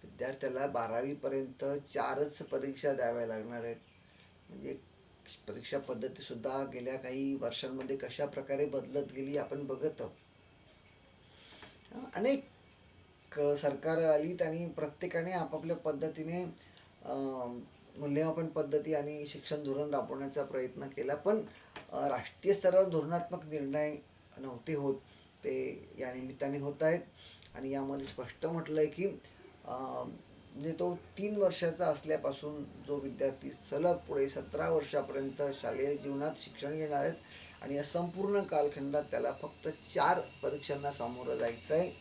विद्यार्थ्याला 12वीपर्यंत 4च परीक्षा द्याव्या लागणार आहेत. म्हणजे परीक्षा पद्धतीसुद्धा गेल्या काही वर्षांमध्ये कशा प्रकारे बदलत गेली आपण बघत आहोत. अनेक सरकार आली आणि प्रत्येकाने आपापल्या पद्धतीने मूल्यमापन पद्धती आणि शिक्षण धोरण राबवण्याचा प्रयत्न केला, पण राष्ट्रीय स्तरावर धोरणात्मक निर्णय नव्हते होत, ते या निमित्ताने होत आहेत. आणि यामध्ये स्पष्ट म्हटलं आहे की म्हणजे तो 3 वर्षाचा असल्यापासून जो विद्यार्थी सलग पुढे 17 वर्षापर्यंत शालेय जीवनात शिक्षण घेणार आहेत आणि या संपूर्ण कालखंडात त्याला फक्त 4 परीक्षांना सामोरं जायचं आहे.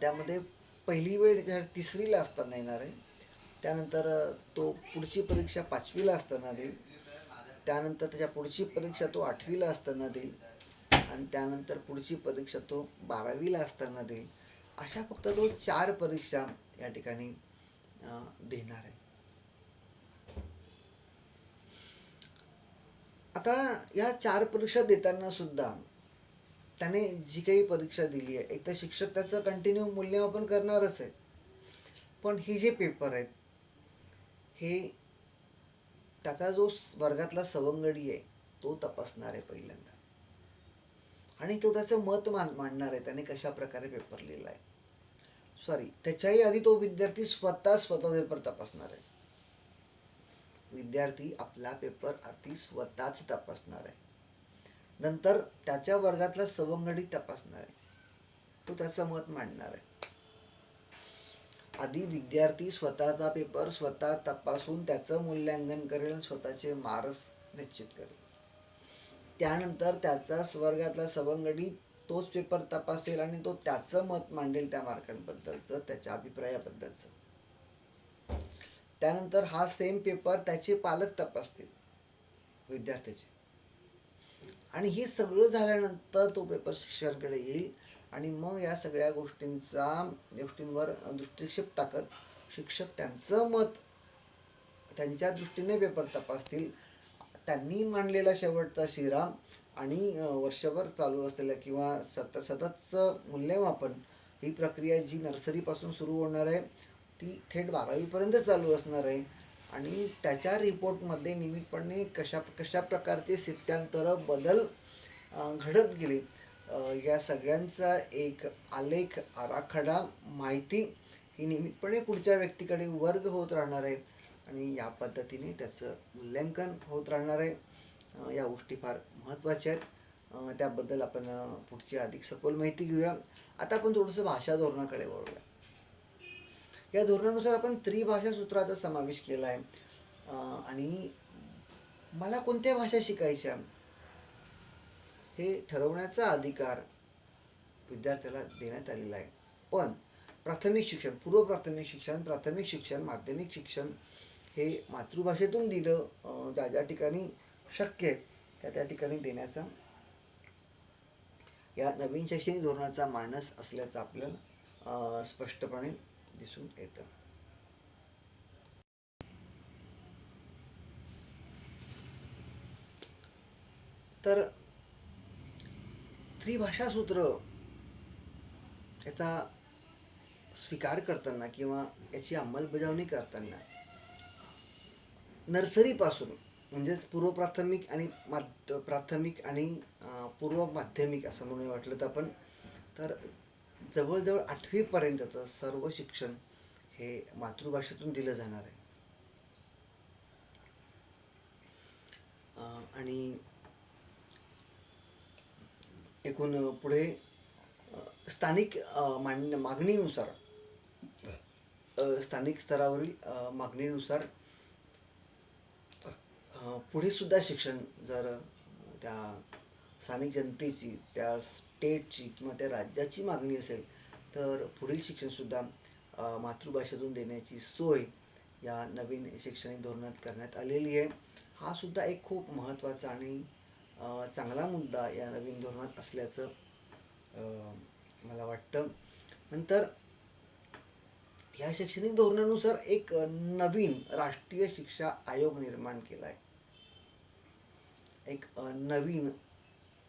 त्यामध्ये पहिली वेळ त्याच्यासाठी 3रीला असताना येणार आहे. त्यानंतर तो पुढची परीक्षा 5वीला असताना देईल. त्यानंतर त्याच्या पुढची परीक्षा तो 8वीला असताना देईल आणि त्यानंतर पुढची परीक्षा तो 12वीला असताना देईल. अशा फक्त तो 4 परीक्षा या ठिकाणी देणार आहे. आता या 4 परीक्षा देताना सुद्धा त्याने जी काही परीक्षा दिली आहे, एक तर शिक्षक त्याचं कंटिन्यू मूल्यमापन करणारच आहे, पण हे जे पेपर आहेत हे त्याचा जो वर्गातला सवंगडी आहे तो तपासणार आहे पहिल्यांदा, आणि तो त्याचं मत मांडणार आहे, त्याने कशा प्रकारे पेपर लिहिला आहे. त्याच्याही आधी तो विद्यार्थी स्वतः पेपर तपासणार आहे. विद्यार्थी आपला पेपर आधी स्वतःच तपासणार आहे, नंतर त्याच्या वर्गातला सवंगडी तपासणार आहे, तो त्याचं मत मांडणार आहे. आधी विद्यार्थी स्वतःचा पेपर स्वतः तपासून त्याचं मूल्यांकन करेल, स्वतःचे मार्क्स निश्चित करेल. त्यानंतर त्याचा वर्गातला सवंगडी तोच पेपर तपासेल आणि तो त्याचं मत मांडेल त्या मार्कांबद्दलचं, त्याच्या अभिप्रायाबद्दलचं. त्यानंतर हा सेम पेपर त्याचे पालक तपासतील विद्यार्थ्याचे, आणि हे सगळं झाल्यानंतर तो पेपर शिक्षकांकडे येईल, आणि मग या सगळ्या गोष्टींवर दृष्टिक्षेप टाकत शिक्षक त्यांचं मत त्यांच्या दृष्टीने पेपर तपासतील. त्यांनी मांडलेला शेवटचा शिरा आणि वर्षभर चालू असलेल्या किंवा सततचं मूल्यमापन ही प्रक्रिया जी नर्सरीपासून सुरू होणार आहे ती थेट 12वीपर्यंत चालू असणार आहे, आणि त्याच्या रिपोर्टमध्ये नियमितपणे कशा प्रकारचे स्थित्यांतर बदल घडत गेले या सगळ्यांचा एक आलेख, आराखडा, माहिती ही नियमितपणे पुढच्या व्यक्तीकडे वर्ग होत राहणार आहे, आणि या पद्धतीने त्याचं मूल्यांकन होत राहणार आहे. या गोष्टी फार महत्त्वाच्या आहेत. त्याबद्दल आपण पुढची अधिक सखोल माहिती घेऊया. आता आपण थोडंसं भाषा धोरणाकडे वळूया. या धोरणानुसार आपण त्रिभाषा सूत्राचा समावेश केला आहे, आणि मला कोणत्या भाषा शिकायच्या हे ठरवण्याचा अधिकार विद्यार्थ्याला देण्यात आलेला आहे. पण प्राथमिक शिक्षण, पूर्व प्राथमिक शिक्षण, प्राथमिक शिक्षण, माध्यमिक शिक्षण हे मातृभाषेतून दिलं ज्या ठिकाणी शक्य आहे त्या ठिकाणी देण्याचा या नवीन शैक्षणिक धोरणाचा मानस असल्याचं आपल्याला स्पष्टपणे दिसून येतं. तर त्रिभाषा सूत्र याचा स्वीकार करताना किंवा याची अंमलबजावणी करताना नर्सरीपासून म्हणजेच पूर्व प्राथमिक आणि प्राथमिक आणि पूर्व माध्यमिक असं म्हणून वाटलं तर आपण तर जवळजवळ 8वीपर्यंतचं सर्व शिक्षण हे मातृभाषेतून दिलं जाणार आहे. आणि एकूण पुढे स्थानिक मागणीनुसार स्थानिक स्तरावरील मागणीनुसार पुढे सुद्धा शिक्षण जर त्या स्थानिक जनतेची, त्या स्टेटची किंवा त्या राज्याची मागणी असेल तर पुढील शिक्षणसुद्धा मातृभाषेतून देण्याची सोय या नवीन शैक्षणिक धोरणात करण्यात आलेली आहे. हा सुद्धा एक खूप महत्त्वाचा आणि चांगला मुद्दा या नवीन धोरणात असल्याचं मला वाटतं. नंतर या शैक्षणिक धोरणानुसार एक नवीन राष्ट्रीय शिक्षा आयोग निर्माण केला आहे. एक नवीन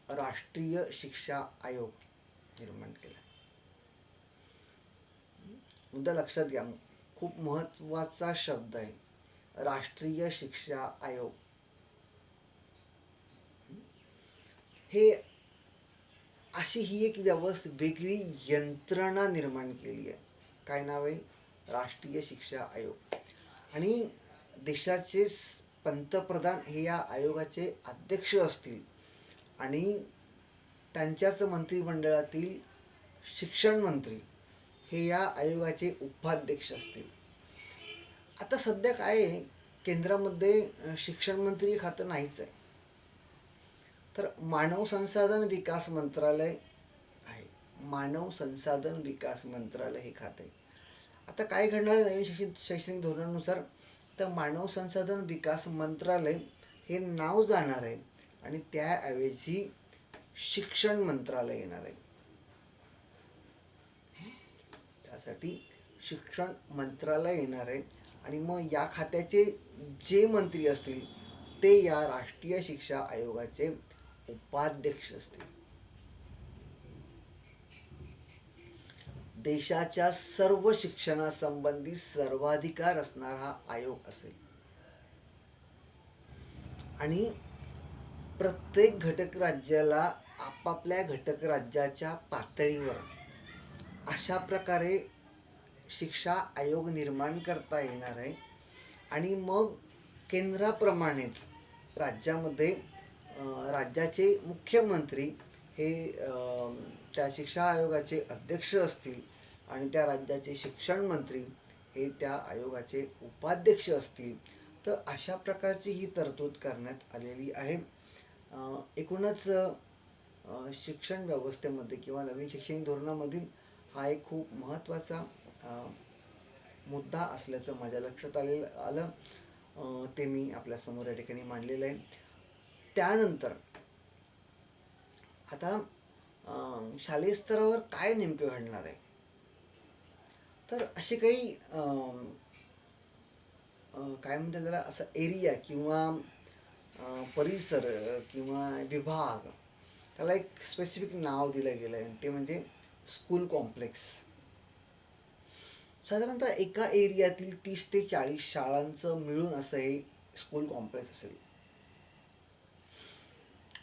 राष्ट्रीय शिक्षा आयोग निर्माण केला. मुद्दा लक्षात घ्या, खूप महत्त्वाचा शब्द आहे, राष्ट्रीय शिक्षा आयोग. हे अशी ही एक वेगळी यंत्रणा निर्माण केली आहे. काय नाव आहे? राष्ट्रीय शिक्षा आयोग. आणि देशाचे पंतप्रधान हे या आयोगाचे अध्यक्ष असतील, आणि त्यांच्याच मंत्रिमंडळातील शिक्षण मंत्री हे या आयोगाचे उपाध्यक्ष असतील. आता सध्या काय आहे, केंद्रामध्ये शिक्षण मंत्री हे खातं नाहीच आहे, तर मानव संसाधन विकास मंत्रालय आहे. मानव संसाधन विकास मंत्रालय हे खातं आहे. आता काय घडणार आहे नवीन शैक्षणिक धोरणानुसार, तर मानव संसाधन विकास मंत्रालय हे नाव जाणार आहे, आणि त्याऐवजी शिक्षण मंत्रालय येणार आहे. त्यासाठी शिक्षण मंत्रालय येणार आहे आणि मग या खात्याचे जे मंत्री असतील ते या राष्ट्रीय शिक्षा आयोगाचे उपाध्यक्ष असतील. देशाच्या सर्व शिक्षणासंबंधी सर्वाधिकार असणारा हा आयोग असेल आणि प्रत्येक घटक राज्याला आपापल्या घटक राज्याच्या पातळीवर अशा प्रकारे शिक्षा आयोग निर्माण करता येणार आहे आणि मग केंद्राप्रमाणेच राज्यामध्ये राज्याचे मुख्यमंत्री हे त्या शिक्षा आयोगाचे अध्यक्ष असतील आणि त्या राज्याचे शिक्षण मंत्री हे त्या आयोगाचे उपाध्यक्ष असतील. तर अशा प्रकारची ही तरतूद करण्यात आलेली आहे. एकूणच शिक्षण व्यवस्थेमध्ये किंवा नवीन शैक्षणिक धोरणामधील हा एक खूप महत्त्वाचा मुद्दा असल्याचं माझ्या लक्षात आलं. ते मी आपल्यासमोर या ठिकाणी मांडलेलं आहे. त्यानंतर आता शालेय स्तरावर काय नेमकं घडणार आहे, तर असे काही काय म्हणतात त्याला असं एरिया किंवा परिसर किंवा विभाग, त्याला एक स्पेसिफिक नाव दिलं गेलं आहे, ते म्हणजे स्कूल कॉम्प्लेक्स. साधारणतः एका एरियातील 30 ते 40 शाळांचं मिळून असं हे स्कूल कॉम्प्लेक्स असेल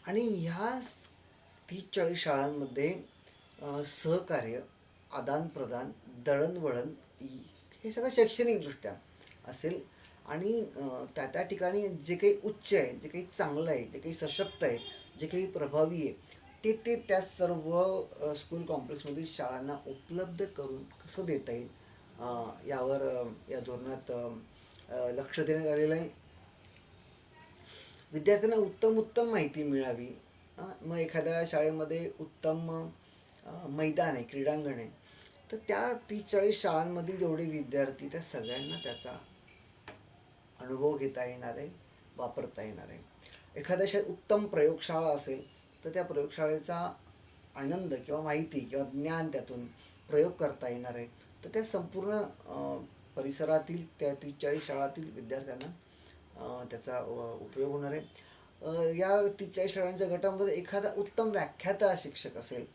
आणि ह्या 30-40 शाळांमध्ये सहकार्य, आदानप्रदान, दळणवळण हे सगळं शैक्षणिकदृष्ट्या असेल आणि त्या त्या ठिकाणी जे काही उच्च आहे, जे काही चांगलं आहे, जे काही सशक्त आहे, जे काही प्रभावी आहे ते ते त्या सर्व स्कूल कॉम्प्लेक्समधील शाळांना उपलब्ध करून कसं देता येईल यावर या धोरणात लक्ष देण्यात आलेलं आहे. विद्यार्थ्यांना उत्तम माहिती मिळावी. मग एखाद्या शाळेमध्ये उत्तम मैदान आहे, क्रीडांगण आहे, तर त्या 30-40 शाळांमधील जेवढे विद्यार्थी त्या सगळ्यांना त्याचा अनुभव घेता येणार आहे, वापरता येणार आहे. एखाद्या शाळेत उत्तम प्रयोगशाळा असेल तर त्या प्रयोगशाळेचा आनंद किंवा माहिती किंवा ज्ञान त्यातून प्रयोग करता येणार आहे. तर त्या संपूर्ण परिसरातील त्या 30-40 शाळातील विद्यार्थ्यांना त्याचा उपयोग होणार आहे. या 30-40 शाळांच्या गटामध्ये एखादा उत्तम व्याख्याता शिक्षक असेल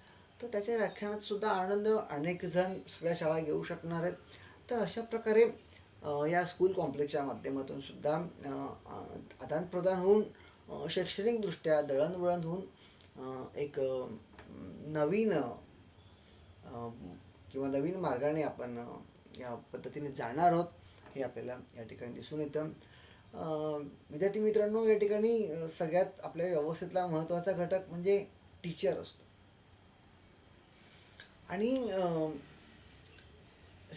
तर त्याच्या व्याख्यानात सुद्धा आनंद अनेक जण सगळ्या शाळा घेऊ शकणार आहेत. तर अशा प्रकारे या स्कूल कॉम्प्लेक्सच्या माध्यमातून सुद्धा आदानप्रदान होऊन शैक्षणिकदृष्ट्या दळणवळण होऊन एक नवीन किंवा नवीन मार्गाने आपण या पद्धतीने जाणार आहोत हे आपल्याला या ठिकाणी दिसून येतं. विद्यार्थी मित्रांनो, या ठिकाणी सगळ्यात आपल्या व्यवस्थेतला महत्त्वाचा घटक म्हणजे टीचर असतो आणि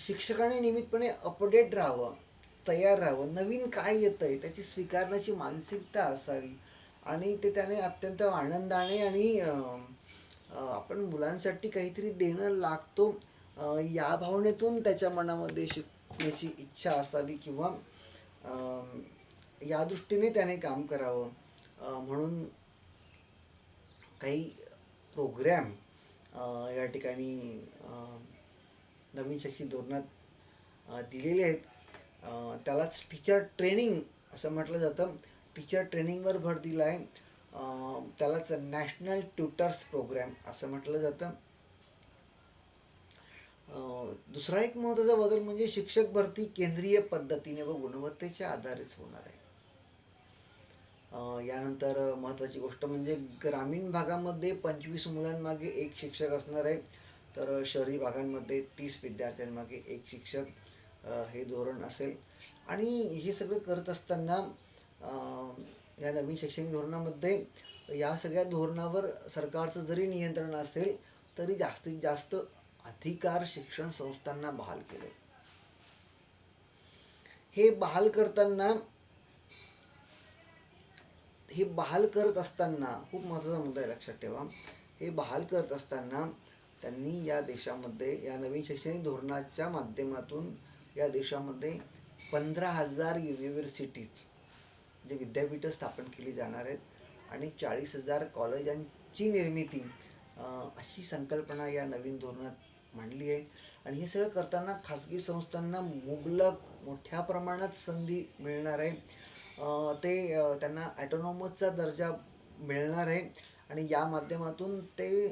शिक्षकाने नियमितपणे अपडेट राहावं, तयार राहावं, नवीन काय येतं आहे त्याची स्वीकारण्याची मानसिकता असावी आणि ते त्याने अत्यंत आनंदाने आणि आपण मुलांसाठी काहीतरी देणं लागतो या भावनेतून त्याच्या मनामध्ये शिकण्याची इच्छा असावी किंवा या दृष्टीने त्याने काम करावं. म्हणून काही प्रोग्रॅम या ठिकाणी नवीन शैक्षणिक धोरणात दिलेले आहेत. त्यालाच टीचर ट्रेनिंग असं म्हटलं जातं. टीचर ट्रेनिंगवर भर दिला आहे. त्यालाच नॅशनल ट्युटर्स प्रोग्रॅम असं म्हटलं जातं. दुसरा एक महत्त्वाचा बदल म्हणजे शिक्षक भरती केंद्रीय पद्धतीने व गुणवत्तेच्या आधारेच होणार आहे. यानंतर महत्त्वाची गोष्ट म्हणजे ग्रामीण भागामध्ये 25 मुलांमागे एक शिक्षक असणार आहे, तर शहरी भागांमध्ये 30 विद्यार्थ्यांमागे एक शिक्षक हे धोरण असेल. आणि हे सगळं करत असताना या नवीन शैक्षणिक धोरणामध्ये या सगळ्या धोरणावर सरकारचं जरी नियंत्रण असेल तरी जास्तीत जास्त अधिकार शिक्षण संस्थांना बहाल केले. हे बहाल करत असताना खूप महत्त्वाचा मुद्दा आहे, लक्षात ठेवा. हे बहाल करत असताना त्यांनी या देशामध्ये या नवीन शैक्षणिक धोरणाच्या माध्यमातून या देशामध्ये 15,000 युनिव्हर्सिटीज म्हणजे विद्यापीठं स्थापन केली जाणार आहेत आणि 40,000 कॉलेजांची निर्मिती अशी संकल्पना या नवीन धोरणात मांडली आहे. आणि हे सगळं करताना खाजगी संस्थांना मुबलक मोठ्या प्रमाणात संधी मिळणार आहे. त्यांना ॲटोनॉमसचा दर्जा मिळणार आहे आणि या माध्यमातून ते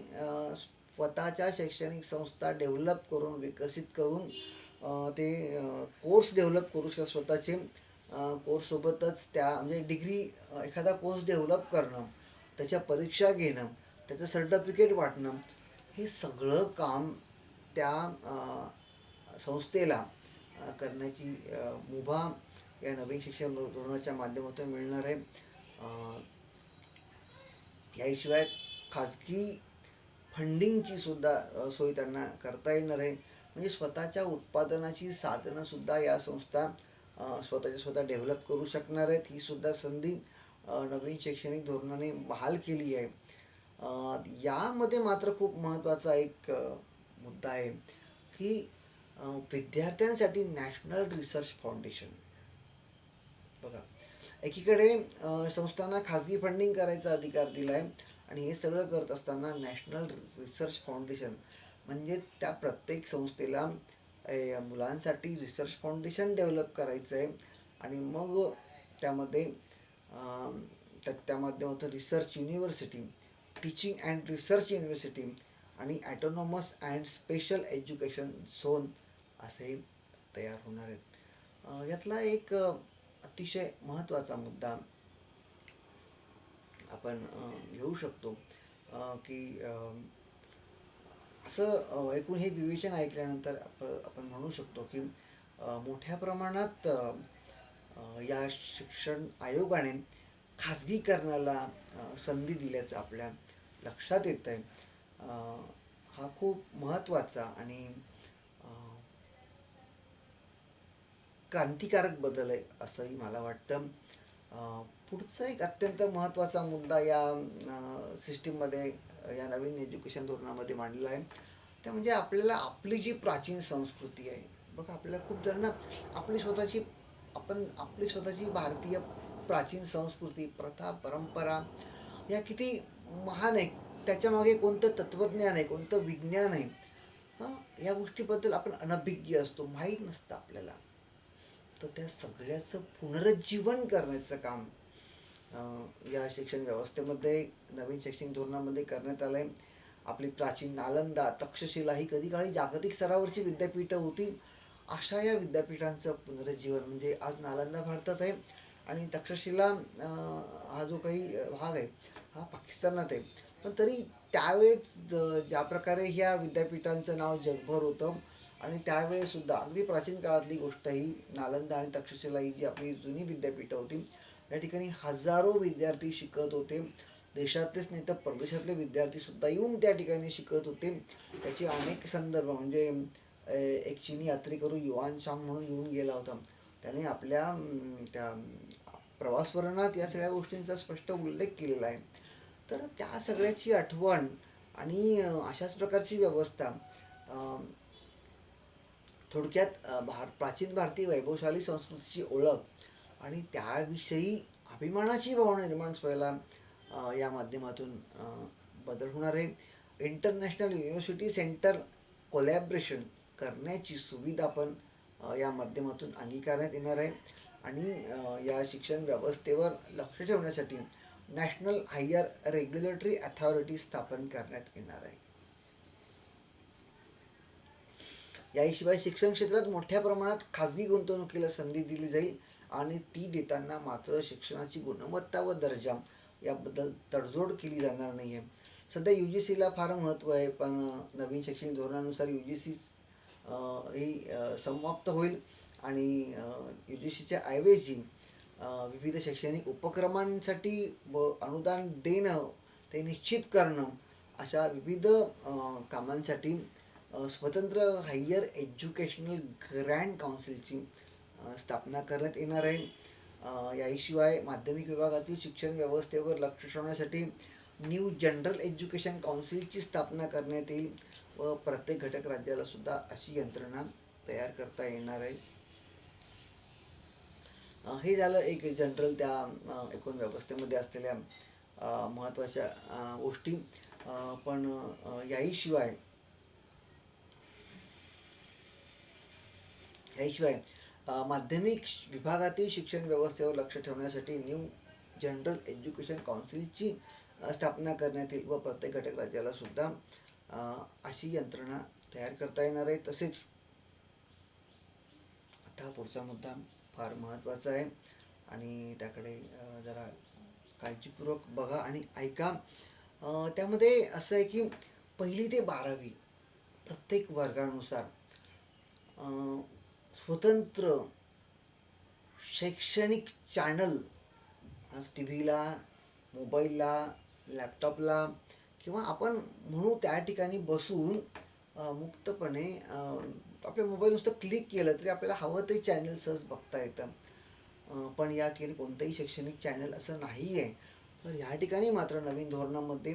स्वतःच्या शैक्षणिक संस्था डेव्हलप करून विकसित करून ते कोर्स डेव्हलप करू शकतात स्वतःचे. कोर्ससोबतच त्या म्हणजे डिग्री एखादा कोर्स डेव्हलप करणं, त्याच्या परीक्षा घेणं, त्याचं सर्टिफिकेट वाटणं, हे सगळं काम त्या संस्थेला करण्याची मुभा या नवीन शिक्षण धोरणाच्या माध्यमातून मिळणार आहे. याशिवाय खाजगी फंडिंगची सुद्धा सोय त्यांना करता येणार आहे. म्हणजे स्वतःच्या उत्पादनाची साधनंसुद्धा या संस्था स्वतः डेव्हलप करू शकणार आहेत. ही सुद्धा संधी नवीन शैक्षणिक धोरणाने बहाल केली आहे. यामध्ये मात्र खूप महत्त्वाचा एक मुद्दा आहे की विद्यार्थ्यांसाठी नॅशनल रिसर्च फाउंडेशन. बघा, एकीकडे संस्थांना खाजगी फंडिंग करायचा अधिकार दिला आहे आणि हे सगळं करत असताना नॅशनल रिसर्च फाउंडेशन म्हणजे त्या प्रत्येक संस्थेला मुलांसाठी रिसर्च फाउंडेशन डेव्हलप करायचं आहे आणि मग त्यामध्ये त्या माध्यमातून research university, teaching and research university आणि autonomous and special education zone असे तयार होणार आहेत. यातला एक अतिशय महत्त्वाचा मुद्दा आपण घेऊ शकतो की असं एकूण हे विवेचन ऐकल्यानंतर आपण म्हणू शकतो की मोठ्या प्रमाणात या शिक्षण आयोगाने खाजगीकरणाला संधी दिल्याचं आपल्या लक्षात येतं आहे. हा खूप महत्त्वाचा आणि क्रांतिकारक बदल आहे असंही मला वाटतं. पुढचा एक अत्यंत महत्त्वाचा मुद्दा या सिस्टीममध्ये, या नवीन एज्युकेशन धोरणामध्ये मांडला आहे, त्या म्हणजे आपल्याला आपली जी प्राचीन संस्कृती आहे. बघा, आपल्याला खूप जणांना आपली स्वतःची भारतीय प्राचीन संस्कृती, प्रथा, परंपरा या किती महान आहे, त्याच्यामागे कोणतं तत्त्वज्ञान आहे, कोणतं विज्ञान आहे, हां, या गोष्टीबद्दल आपण अनभिज्ञ असतो, माहीत नसतं आपल्याला. तर त्या सगळ्याचं पुनरुज्जीवन करण्याचं काम या शिक्षण व्यवस्थेमध्ये नवीन शैक्षणिक धोरणामध्ये करण्यात आलं आहे. आपली प्राचीन नालंदा, तक्षशिला ही कधी काळी जागतिक स्तरावरची विद्यापीठं होती. अशा या विद्यापीठांचं पुनरुज्जीवन, म्हणजे आज नालंदा भारतात आहे आणि तक्षशिला हा जो काही भाग आहे हा पाकिस्तानात आहे. पण तरी त्यावेळेस ज्या प्रकारे ह्या विद्यापीठांचं नाव जगभर होतं आणि त्यावेळेसुद्धा अगदी प्राचीन काळातली गोष्ट ही नालंदा आणि तक्षशिला ही जी आपली जुनी विद्यापीठं होती, या ठिकाणी हजारो विद्यार्थी शिकत होते. देशातलेच नाही तर परदेशातले विद्यार्थीसुद्धा येऊन त्या ठिकाणी शिकत होते. त्याचे अनेक संदर्भ म्हणजे एक चीनी यात्रेकरू युआन शांग म्हणून येऊन गेला होता. त्याने आपल्या त्या प्रवासवर्णनात या सगळ्या गोष्टींचा स्पष्ट उल्लेख केलेला आहे. तर त्या सगळ्याची आठवण आणि अशाच प्रकारची व्यवस्था, थोडक्यात प्राचीन भारतीय वैभवशाली संस्कृतीची ओळख आणि त्याविषयी अभिमानाची भावना निर्माण व्हायला या माध्यमातून बदल होणार आहे. इंटरनॅशनल युनिव्हर्सिटी सेंटर कोलॅबरेशन करण्याची सुविधा पण या माध्यमातून अंगीकारण्यात येणार आहे आणि या शिक्षण व्यवस्थेवर लक्ष ठेवण्यासाठी नॅशनल हायर रेग्युलेटरी अथॉरिटी स्थापन करण्यात येणार आहे. याशिवाय शिक्षण क्षेत्रात मोठ्या प्रमाणात खाजगी गुंतवणुकीला संधी दिली जाईल आणि ती देताना मात्र शिक्षणाची गुणवत्ता व दर्जा याबद्दल तडजोड केली जाणार नाही आहे. सध्या UGCला फार महत्त्व आहे, पण नवीन शैक्षणिक धोरणानुसार UGC ही समाप्त होईल आणि UGCच्या ऐवजी विविध शैक्षणिक उपक्रमांसाठी व अनुदान देणं, ते निश्चित करणं, अशा विविध कामांसाठी स्वतंत्र हायर एज्युकेशनल ग्रँड काउन्सिलची स्थापना करण्यात येणार आहे. याशिवाय माध्यमिक विभागातील शिक्षण व्यवस्थेवर लक्ष ठेवण्यासाठी न्यू जनरल एज्युकेशन काउन्सिलची स्थापना करण्यात येईल व प्रत्येक घटक राज्याला सुद्धा अशी यंत्रणा तयार करता येणार आहे. हे झालं एक जनरल त्या एकूण व्यवस्थेमध्ये असलेल्या महत्त्वाच्या गोष्टी. पण याहीशिवाय याशिवाय माध्यमिक विभागातील शिक्षण व्यवस्थेवर लक्ष ठेवण्यासाठी न्यू जनरल एज्युकेशन काउन्सिलची स्थापना करण्यात येईल व प्रत्येक घटक राज्याला सुद्धा अशी यंत्रणा तयार करता येणार आहे. तसेच आता पुढचा मुद्दा फार महत्त्वाचा आहे आणि त्याकडे जरा काळजीपूर्वक बघा आणि ऐका. त्यामध्ये असं आहे की 1ली ते 12वी प्रत्येक वर्गानुसार स्वतंत्र शैक्षणिक चॅनल आज टी व्हीला, मोबाईलला, लॅपटॉपला किंवा आपण म्हणू त्या ठिकाणी बसून मुक्तपणे आपल्या मोबाईल नुसतं क्लिक केलं तरी आपल्याला हवं ते चॅनल सहज बघता येतं. पण या ठिकाणी कोणतंही शैक्षणिक चॅनल असं नाही आहे. तर ह्या ठिकाणी मात्र नवीन धोरणामध्ये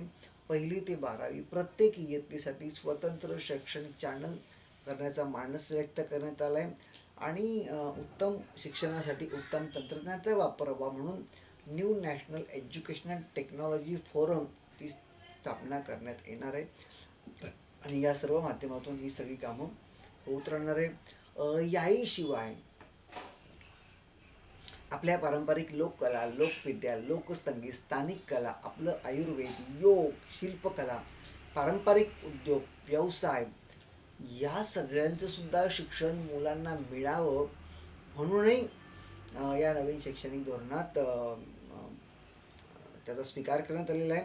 1ली ते 12वी प्रत्येक इयत्तेसाठी स्वतंत्र शैक्षणिक चॅनल करण्याचा मानस व्यक्त करण्यात आला आहे आणि उत्तम शिक्षणासाठी उत्तम तंत्रज्ञानाचा वापर व्हावा म्हणून new national educational technology forum ची स्थापना करण्यात येणार आहे आणि या सर्व माध्यमातून ही सगळी कामं होत राहणार आहे. याहीशिवाय आपल्या पारंपरिक लोककला, लोकविद्या, लोकसंगीत, स्थानिक कला, आपलं आयुर्वेद, योग, शिल्पकला, पारंपरिक उद्योग, व्यवसाय या सगळ्यांचं सुद्धा शिक्षण मुलांना मिळावं म्हणूनही या नवीन शैक्षणिक धोरणात त्याचा स्वीकार करण्यात आलेला आहे.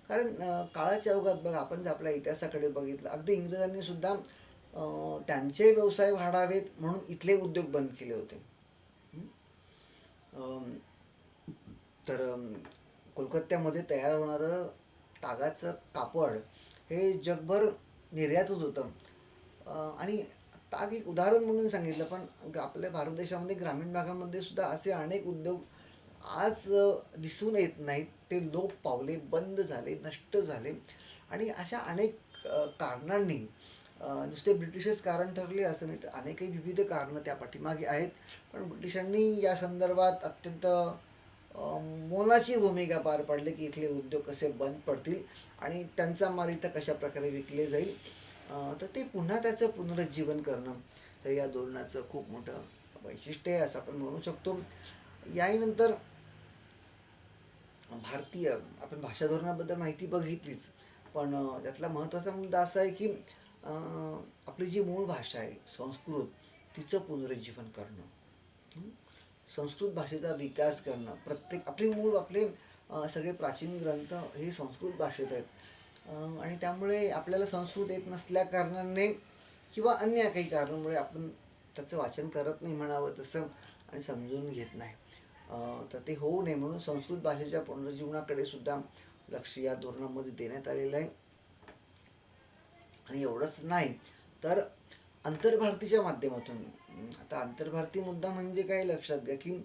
कारण काळाच्या ओघात बघा आपण जर आपल्या इतिहासाकडे बघितलं अगदी इंग्रजांनी सुद्धा त्यांचे व्यवसाय वाढावेत म्हणून इथले उद्योग बंद केले होते. तर कोलकात्यामध्ये तयार होणारं तागाचं कापड हे जगभर निर्यातच होतं आणि ताग एक उदाहरण म्हणून सांगितलं पण आपल्या भारत देशामध्ये ग्रामीण भागामध्ये सुद्धा असे अनेक उद्योग आज दिसून येत नाहीत. ते लोप पावले, बंद झाले, नष्ट झाले आणि अशा अनेक कारणांनी नुसते ब्रिटिशच कारण ठरले असं नाही तर अनेकही विविध कारणं त्या पाठीमागे आहेत. पण ब्रिटिशांनी या संदर्भात अत्यंत मोलाची भूमिका पार पाडली की इथले उद्योग कसे बंद पडतील आणि त्यांचा माल इथं कशा प्रकारे विकले जाईल. तर ते पुन्हा त्याचं पुनरुज्जीवन करणं हे या धोरणाचं खूप मोठं वैशिष्ट्य आहे असं आपण म्हणू शकतो. यानंतर भारतीय आपण भाषा धोरणाबद्दल माहिती बघितलीच पण त्यातला महत्त्वाचा मुद्दा असा आहे की आपली जी मूळ भाषा आहे संस्कृत तिचं पुनरुज्जीवन करणं, संस्कृत भाषेचा विकास करणं. प्रत्येक आपली मूळ आपले सगळे प्राचीन ग्रंथ हे संस्कृत भाषेत आहेत आणि त्यामुळे आपल्याला संस्कृत येत नसल्या कारणाने किंवा अन्य काही कारणामुळे आपण त्याचं वाचन करत नाही म्हणावं तसं आणि समजून घेत नाही. तर ते होऊ नये म्हणून संस्कृत भाषेच्या पुनरुज्जीवनाकडे सुद्धा लक्ष या धोरणामध्ये देण्यात आलेलं आहे. आणि एवढंच नाही तर आंतरभारतीच्या माध्यमातून आता आंतरभारती मुद्दा म्हणजे काय लक्षात घ्या की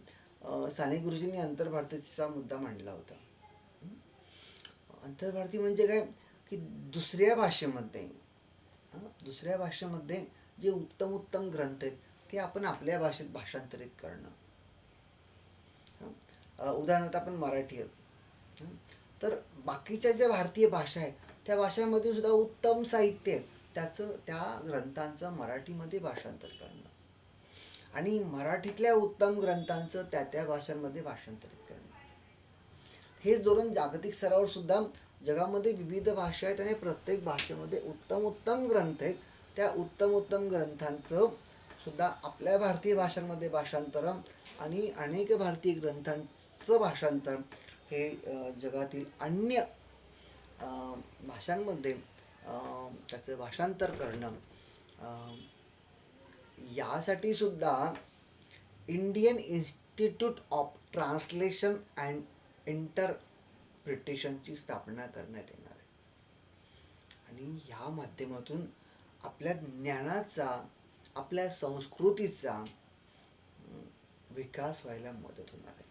साने गुरुजींनी आंतरभारतीचा मुद्दा मांडला होता. आंतरभारती म्हणजे काय की दुसऱ्या भाषेमध्ये जे उत्तम उत्तम ग्रंथ आहेत ते आपण आपल्या भाषेत भाषांतरित करणं. उदाहरणार्थ आपण मराठी आहेत तर बाकीच्या ज्या भारतीय भाषा आहेत त्या भाषांमध्ये सुद्धा उत्तम साहित्य आहे त्याचं त्या ग्रंथांचं मराठीमध्ये भाषांतर करणं आणि मराठीतल्या उत्तम ग्रंथांचं त्या त्या भाषांमध्ये भाषांतरित करणं. हे धोरण जागतिक स्तरावर सुद्धा जगामध्ये विविध भाषा आहेत आणि प्रत्येक भाषेमध्ये उत्तम उत्तम ग्रंथ आहेत. त्या उत्तम उत्तम ग्रंथांचं सुद्धा आपल्या भारतीय भाषांमध्ये भाषांतर आणि अनेक भारतीय ग्रंथांचं भाषांतर हे जगातील अन्य भाषांमध्ये त्याचं भाषांतर करणं. यासाठी सुद्धा Indian institute of translation and इंटरप्रिटेशनची स्थापना करण्यात येणार आहे आणि ह्या माध्यमातून आपल्या ज्ञानाचा आपल्या संस्कृतीचा विकास व्हायला मदत होणार आहे.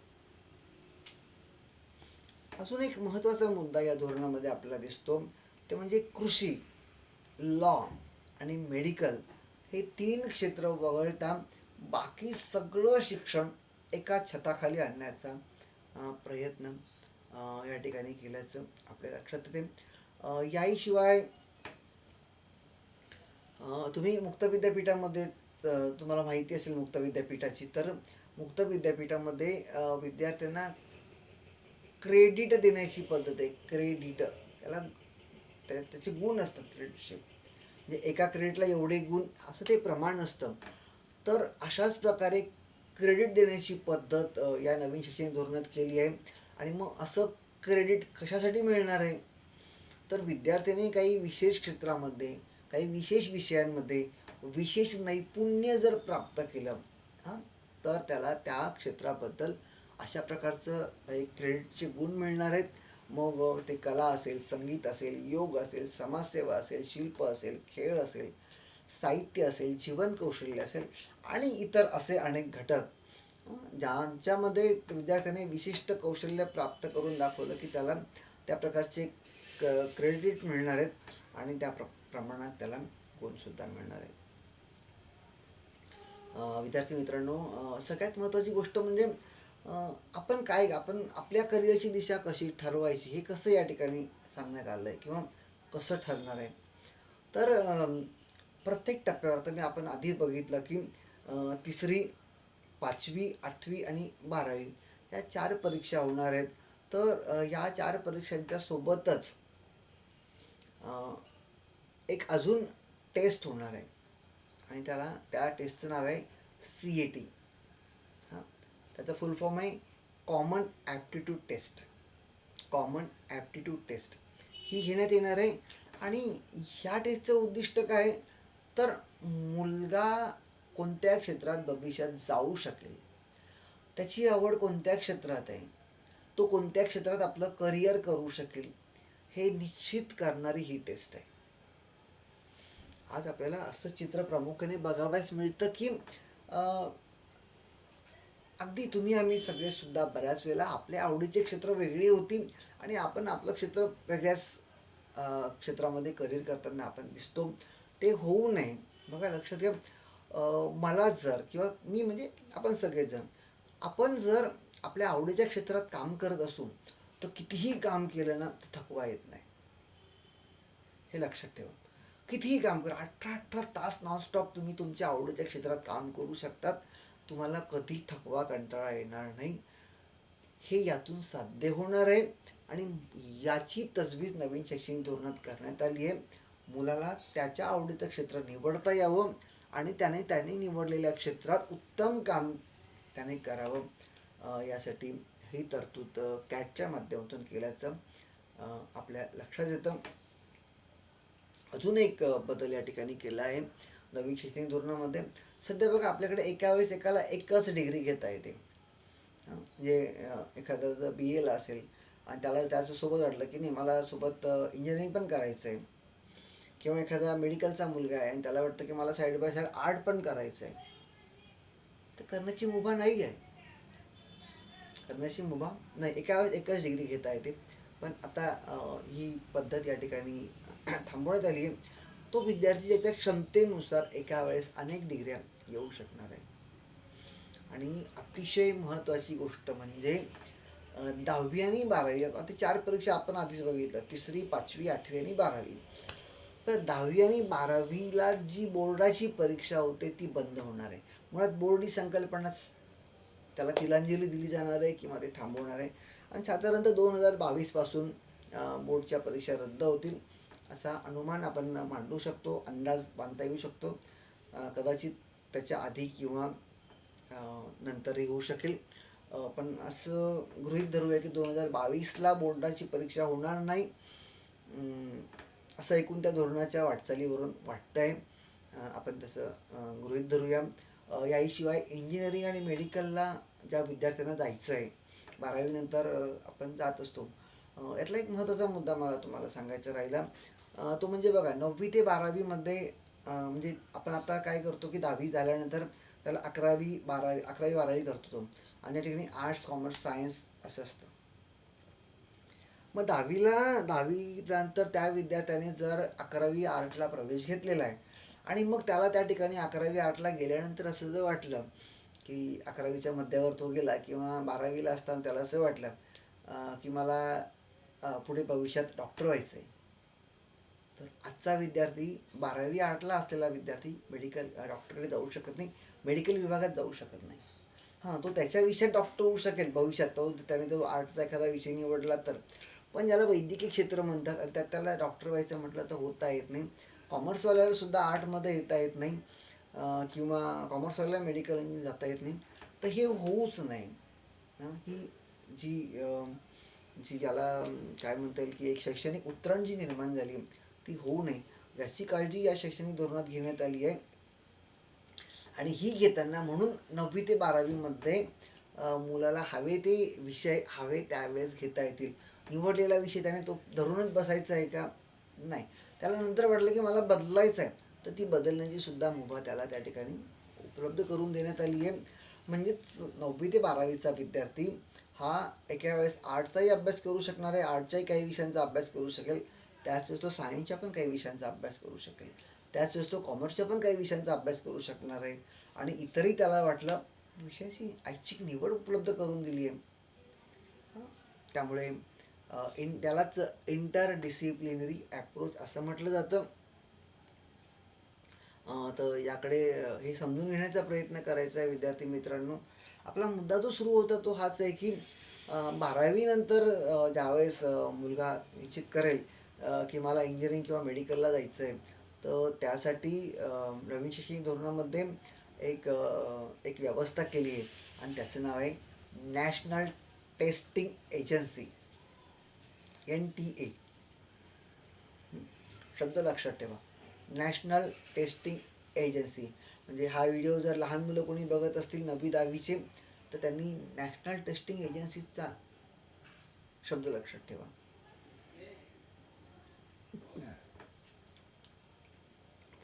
अजून एक महत्त्वाचा मुद्दा या धोरणामध्ये आपल्याला दिसतो ते म्हणजे कृषी, लॉ आणि मेडिकल हे 3 क्षेत्र वगळता बाकी सगळं शिक्षण एका छताखाली आणण्याचा प्रयत्न या ठिकाणी केल्याचं आपल्या लक्षात येते. याहीशिवाय तुम्ही मुक्त विद्यापीठामध्ये तुम्हाला माहिती असेल मुक्त विद्यापीठाची, तर मुक्त विद्यापीठामध्ये विद्यार्थ्यांना क्रेडिट देण्याची पद्धत आहे. क्रेडिट त्याला त्याचे गुण असतात क्रेडिटचे, म्हणजे एका क्रेडिटला एवढे गुण असं ते प्रमाण असतं. तर अशाच प्रकारे क्रेडिट देण्याची पद्धत या नवीन शैक्षणिक धोरणात केली आहे. आणि मग असं क्रेडिट कशासाठी मिळणार आहे, तर विद्यार्थ्यांनी काही विशेष क्षेत्रामध्ये, काही विशेष विषयांमध्ये विशेष नैपुण्य जर प्राप्त केलं हां, तर त्याला त्या क्षेत्राबद्दल अशा प्रकारचं एक क्रेडिटचे गुण मिळणार आहेत. मग ते कला असेल, संगीत असेल, योग असेल, समाजसेवा असेल, शिल्प असेल, खेळ असेल, साहित्य असेल, जीवन कौशल्य असेल आणि इतर असे अनेक घटक ज्यांच्यामध्ये विद्यार्थ्याने विशिष्ट कौशल्य प्राप्त करून दाखवलं की त्याला त्या प्रकारचे क्रेडिट मिळणार आहेत आणि त्या प्रमाणात त्याला गुणसुद्धा मिळणार आहे. विद्यार्थी मित्रांनो, सगळ्यात महत्त्वाची गोष्ट म्हणजे आपण आपल्या करिअरची दिशा कशी ठरवायची हे कसं या ठिकाणी सांगण्यात आलं आहे किंवा कसं ठरणार आहे. तर प्रत्येक टप्प्यावर आता आपण आधी बघितलं की तिसरी, 5वी, 8वी आणि 12वी या 4 परीक्षा होणार आहेत. तर या 4 परीक्षांच्या सोबतच एक अजून टेस्ट होणार आहे आणि त्या टेस्टचं नाव आहे CAT. हां, त्याचा फुल फॉर्म आहे common aptitude test. Common aptitude test ही घेण्यात येणार आहे. आणि ह्या टेस्टचं उद्दिष्ट काय, तर मुलगा कोणत्या क्षेत्रात भविष्यात जाऊ शकेल, त्याची आवड कोणत्या क्षेत्रात आहे, तो कोणत्या क्षेत्रात आपलं करिअर करू शकेल हे निश्चित करणारी ही टेस्ट आहे. आज आपल्याला असं चित्र प्रामुख्याने बघावयास मिळतं की अगदी तुम्ही आम्ही सगळे सुद्धा बऱ्याच वेळेला आपल्या आवडीचे क्षेत्र वेगळी होती आणि आपण आपलं क्षेत्र वेगळ्याच क्षेत्रामध्ये करिअर करताना आपण दिसतो. ते होऊ नये. बघा लक्षात घ्या, मला जर किंवा मी म्हणजे आपण सगळेजण, आपण जर आपल्या आवडीच्या क्षेत्रात काम करत असू तर कितीही काम केलं ना तर थकवा येत नाही. हे लक्षात ठेवा. कितीही काम करा, 18 तास नॉनस्टॉप तुम्ही तुमच्या आवडीच्या क्षेत्रात काम करू शकतात. तुम्हाला कधी थकवा, कंटाळा येणार नाही. हे यातून साध्य होणार आहे आणि याची तजवीज नवीन शैक्षणिक धोरणात करण्यात आली आहे. मुलाला त्याच्या आवडीचं क्षेत्र निवडता यावं आणि त्याने निवडलेल्या क्षेत्रात उत्तम काम त्याने करावं, यासाठी ही तरतूद कॅटच्या माध्यमातून केल्याचं आपल्या लक्षात येतं. अजून एक बदल या ठिकाणी केला आहे नवीन शैक्षणिक धोरणामध्ये. सध्या बघा आपल्याकडे एका वेळेस एकाला एकच डिग्री घेता येते. म्हणजे एखादा जर BAला असेल आणि त्याला त्याच्यासोबत वाटलं की नाही मला सोबत इंजिनिअरिंग पण करायचं आहे, किंवा एखादा मेडिकलचा मुलगा आहे आणि त्याला वाटतं की मला साईड बाय साईड आर्ट पण करायचं आहे, तर करण्याची मुभा नाही आहे. करण्याची मुभा नाही, एका वेळेस एकच डिग्री घेता येते. पण आता ही पद्धत या ठिकाणी थांबवण्यात आली आहे. तो विद्यार्थी ज्याच्या क्षमतेनुसार एका वेळेस अनेक डिग्र्या येऊ शकणार आहे. आणि अतिशय महत्त्वाची गोष्ट म्हणजे 10वी आणि 12वी, आता 4 परीक्षा आपण आधीच बघितलं, तिसरी, 5वी, 8वी आणि 12वी. तर 10वी आणि 12वीला जी बोर्डाची परीक्षा होते ती बंद होणार आहे. मुळात बोर्ड ही संकल्पनाच त्याला तिलांजली दिली जाणार आहे किंवा ते थांबवणार आहे. आणि साधारणतः 2022 पासून बोर्डच्या परीक्षा रद्द होतील असा अनुमान आपण मांडू शकतो, अंदाज बांधता येऊ शकतो. कदाचित त्याच्या आधी किंवा नंतरही होऊ शकेल. पण असं गृहीत धरूया की 2022ला बोर्डाची परीक्षा होणार नाही, असं एकूण त्या धोरणाच्या वाटचालीवरून वाटतं आहे. आपण तसं गृहीत धरूया. याशिवाय इंजिनिअरिंग आणि मेडिकलला ज्या विद्यार्थ्यांना जायचं आहे 12वी नंतर आपण जात असतो, यातला एक महत्त्वाचा मुद्दा मला तुम्हाला सांगायचा राहिला. तो म्हणजे बघा 9वी ते 12वीमध्ये म्हणजे आपण आता काय करतो की 10वी झाल्यानंतर त्याला 11वी 12वी करतो तो, आणि या ठिकाणी आर्ट्स, कॉमर्स, सायन्स असं असतं. मग 10वी नंतर त्या विद्यार्थ्याने जर 11वी आर्टला प्रवेश घेतलेला आहे आणि मग त्याला त्या ठिकाणी 11वी आर्टला गेल्यानंतर असं जर वाटलं की 11वीच्या मध्यावर तो गेला किंवा 12वीला असताना त्याला असं वाटलं की मला पुढे भविष्यात डॉक्टर व्हायचं आहे, तर आजचा विद्यार्थी 12वी आर्टला असलेला विद्यार्थी मेडिकल डॉक्टरकडे जाऊ शकत नाही, मेडिकल विभागात जाऊ शकत नाही. हां, तो त्याच्या विषयात डॉक्टर होऊ शकेल भविष्यात, त्याने तो आर्टचा एखादा विषय निवडला तर. पण ज्याला वैद्यकीय क्षेत्र म्हणतात आणि त्यात त्याला डॉक्टर व्हायचं म्हटलं तर होता येत नाही. कॉमर्सवाल्याला सुद्धा आर्टमध्ये येता येत नाही, किंवा कॉमर्सवाल्याला मेडिकल इंजिनियर जाता येत नाही. तर हे होऊच नाही. ही जी जी याला काय म्हणता येईल की एक शैक्षणिक उतरण जी निर्माण झाली ती होऊ नये, याची काळजी या शैक्षणिक धोरणात घेण्यात आली आहे. आणि ही घेताना म्हणून 9वी ते 12वीमध्ये मुलाला हवे ते विषय हवे त्यावेळेस घेता येतील. निवडलेला विषय त्याने तो धरूनच बसायचा आहे का? नाही. त्याला नंतर वाटलं की मला बदलायचं आहे, तर ती बदलण्याची सुद्धा मुभा त्याला त्या ठिकाणी उपलब्ध करून देण्यात आली आहे. म्हणजेच 9वी ते 12वीचा विद्यार्थी हा एका वेळेस आर्टचाही अभ्यास करू शकणार आहे, आर्टच्याही काही विषयांचा अभ्यास करू शकेल, त्याच वेळेस तो सायन्सच्या पण काही विषयांचा अभ्यास करू शकेल, त्याच वेळेस तो कॉमर्सच्या पण काही विषयांचा अभ्यास करू शकणार आहे. आणि इतरही त्याला वाटलं विषयाची ऐच्छिक निवड उपलब्ध करून दिली आहे. त्यामुळे त्यालाच इंटर डिसिप्लिनरी ॲप्रोच असं म्हटलं जातं. तर याकडे हे समजून घेण्याचा प्रयत्न करायचा आहे विद्यार्थी मित्रांनो. आपला मुद्दा जो सुरू होता तो हाच आहे की 12वीनंतर ज्यावेळेस मुलगा निश्चित करेल की मला इंजिनिअरिंग किंवा मेडिकलला जायचं आहे, तर त्यासाठी नवीन शैक्षणिक धोरणामध्ये एक व्यवस्था केली आहे आणि त्याचं नाव आहे नॅशनल टेस्टिंग एजन्सी, NTA. शब्द लक्षात ठेवा, नॅशनल टेस्टिंग एजन्सी. म्हणजे हा व्हिडिओ जर लहान मुलं कोणी बघत असतील 9वी-10वीचे, तर त्यांनी नॅशनल टेस्टिंग एजन्सीचा शब्द लक्षात ठेवा.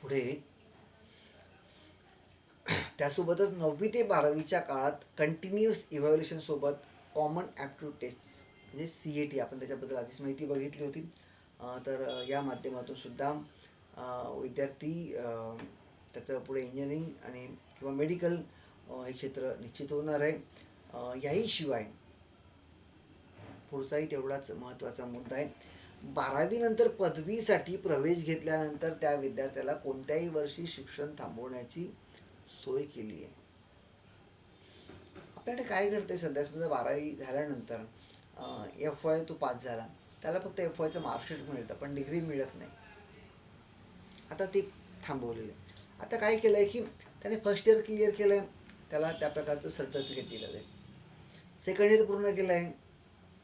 पुढे त्यासोबतच 9वी ते 12वीच्या काळात कंटिन्युअस इव्हॅल्युएशनसोबत कॉमन ॲप्टिट्यूड टेस्ट म्हणजे CAT, आपण त्याच्याबद्दल आधीच माहिती बघितली होती. तर या माध्यमातून सुद्धा विद्यार्थी त्याचं पुढे इंजिनिअरिंग आणि किंवा मेडिकल हे क्षेत्र निश्चित होणार आहे. याही शिवाय पुढचाही तेवढाच महत्त्वाचा मुद्दा आहे. 12वीनंतर पदवीसाठी प्रवेश घेतल्यानंतर त्या विद्यार्थ्याला कोणत्याही वर्षी शिक्षण थांबवण्याची सोय केली आहे. आपल्याकडे काय घडतंय सध्या, समजा 12वी झाल्यानंतर FY तो पास झाला, त्याला फक्त FYचं मार्कशीट मिळतं पण डिग्री मिळत नाही. आता ते थांबवलेलं आहे. आता काय केलं आहे की त्याने फर्स्ट इयर क्लिअर केलं आहे, त्याला त्या प्रकारचं सर्टिफिकेट दिलं जाईल. सेकंड इयर पूर्ण केलं आहे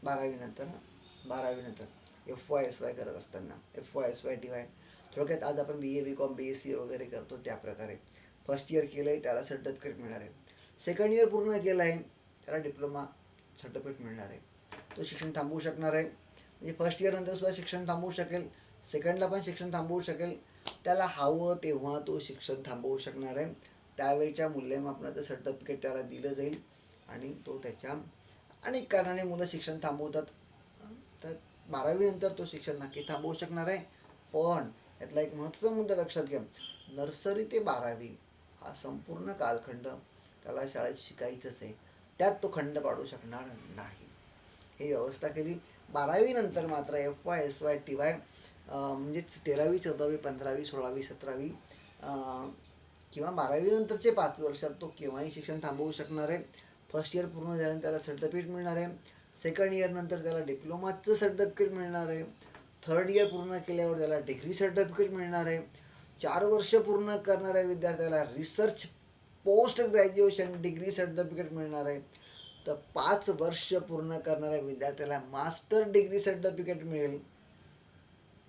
12वीनंतर FY-SY करत असताना, FY-SY-TY थोडक्यात आज आपण BA BCom BSc वगैरे करतो त्या प्रकारे. फर्स्ट इयर केलं आहे त्याला सर्टिफिकेट मिळणार आहे. सेकंड इयर पूर्ण केलं आहे त्याला डिप्लोमा सर्टिफिकेट मिळणार आहे. तो शिक्षण थांबवू शकणार आहे. म्हणजे फर्स्ट इयरनंतर सुद्धा शिक्षण थांबवू शकेल, सेकंडला पण शिक्षण थांबवू शकेल. त्याला हवं तेव्हा तो शिक्षण थांबवू शकणार आहे. त्यावेळच्या मूल्यमापनाचं सर्टिफिकेट त्याला दिलं जाईल आणि तो त्याच्या अनेक कारणाने मुलं शिक्षण थांबवतात, तर 12वीनंतर तो शिक्षण नक्की थांबवू शकणार आहे. पण यातला एक महत्त्वाचा मुद्दा लक्षात घ्या, नर्सरी ते 12वी हा संपूर्ण कालखंड त्याला शाळेत शिकायचंच आहे, त्यात तो खंड पाडू शकणार नाही. ही व्यवस्था केली. 12वीनंतर मात्र FY-SY-TY म्हणजेच 13वी 14वी 15वी 16वी 17वी किंवा 12वीनंतरचे 5 वर्षात तो केव्हाही शिक्षण थांबवू शकणार आहे. फर्स्ट इयर पूर्ण झाल्यानंतर त्याला सर्टिफिकेट मिळणार आहे. सेकंड इयरनंतर त्याला डिप्लोमाचं सर्टिफिकेट मिळणार आहे. थर्ड इयर पूर्ण केल्यावर त्याला डिग्री सर्टिफिकेट मिळणार आहे. 4 वर्ष पूर्ण करणाऱ्या विद्यार्थ्याला research post graduation degree certificate मिळणार आहे. तर 5 वर्ष पूर्ण करणाऱ्या विद्यार्थ्याला मास्टर डिग्री सर्टिफिकेट मिळेल,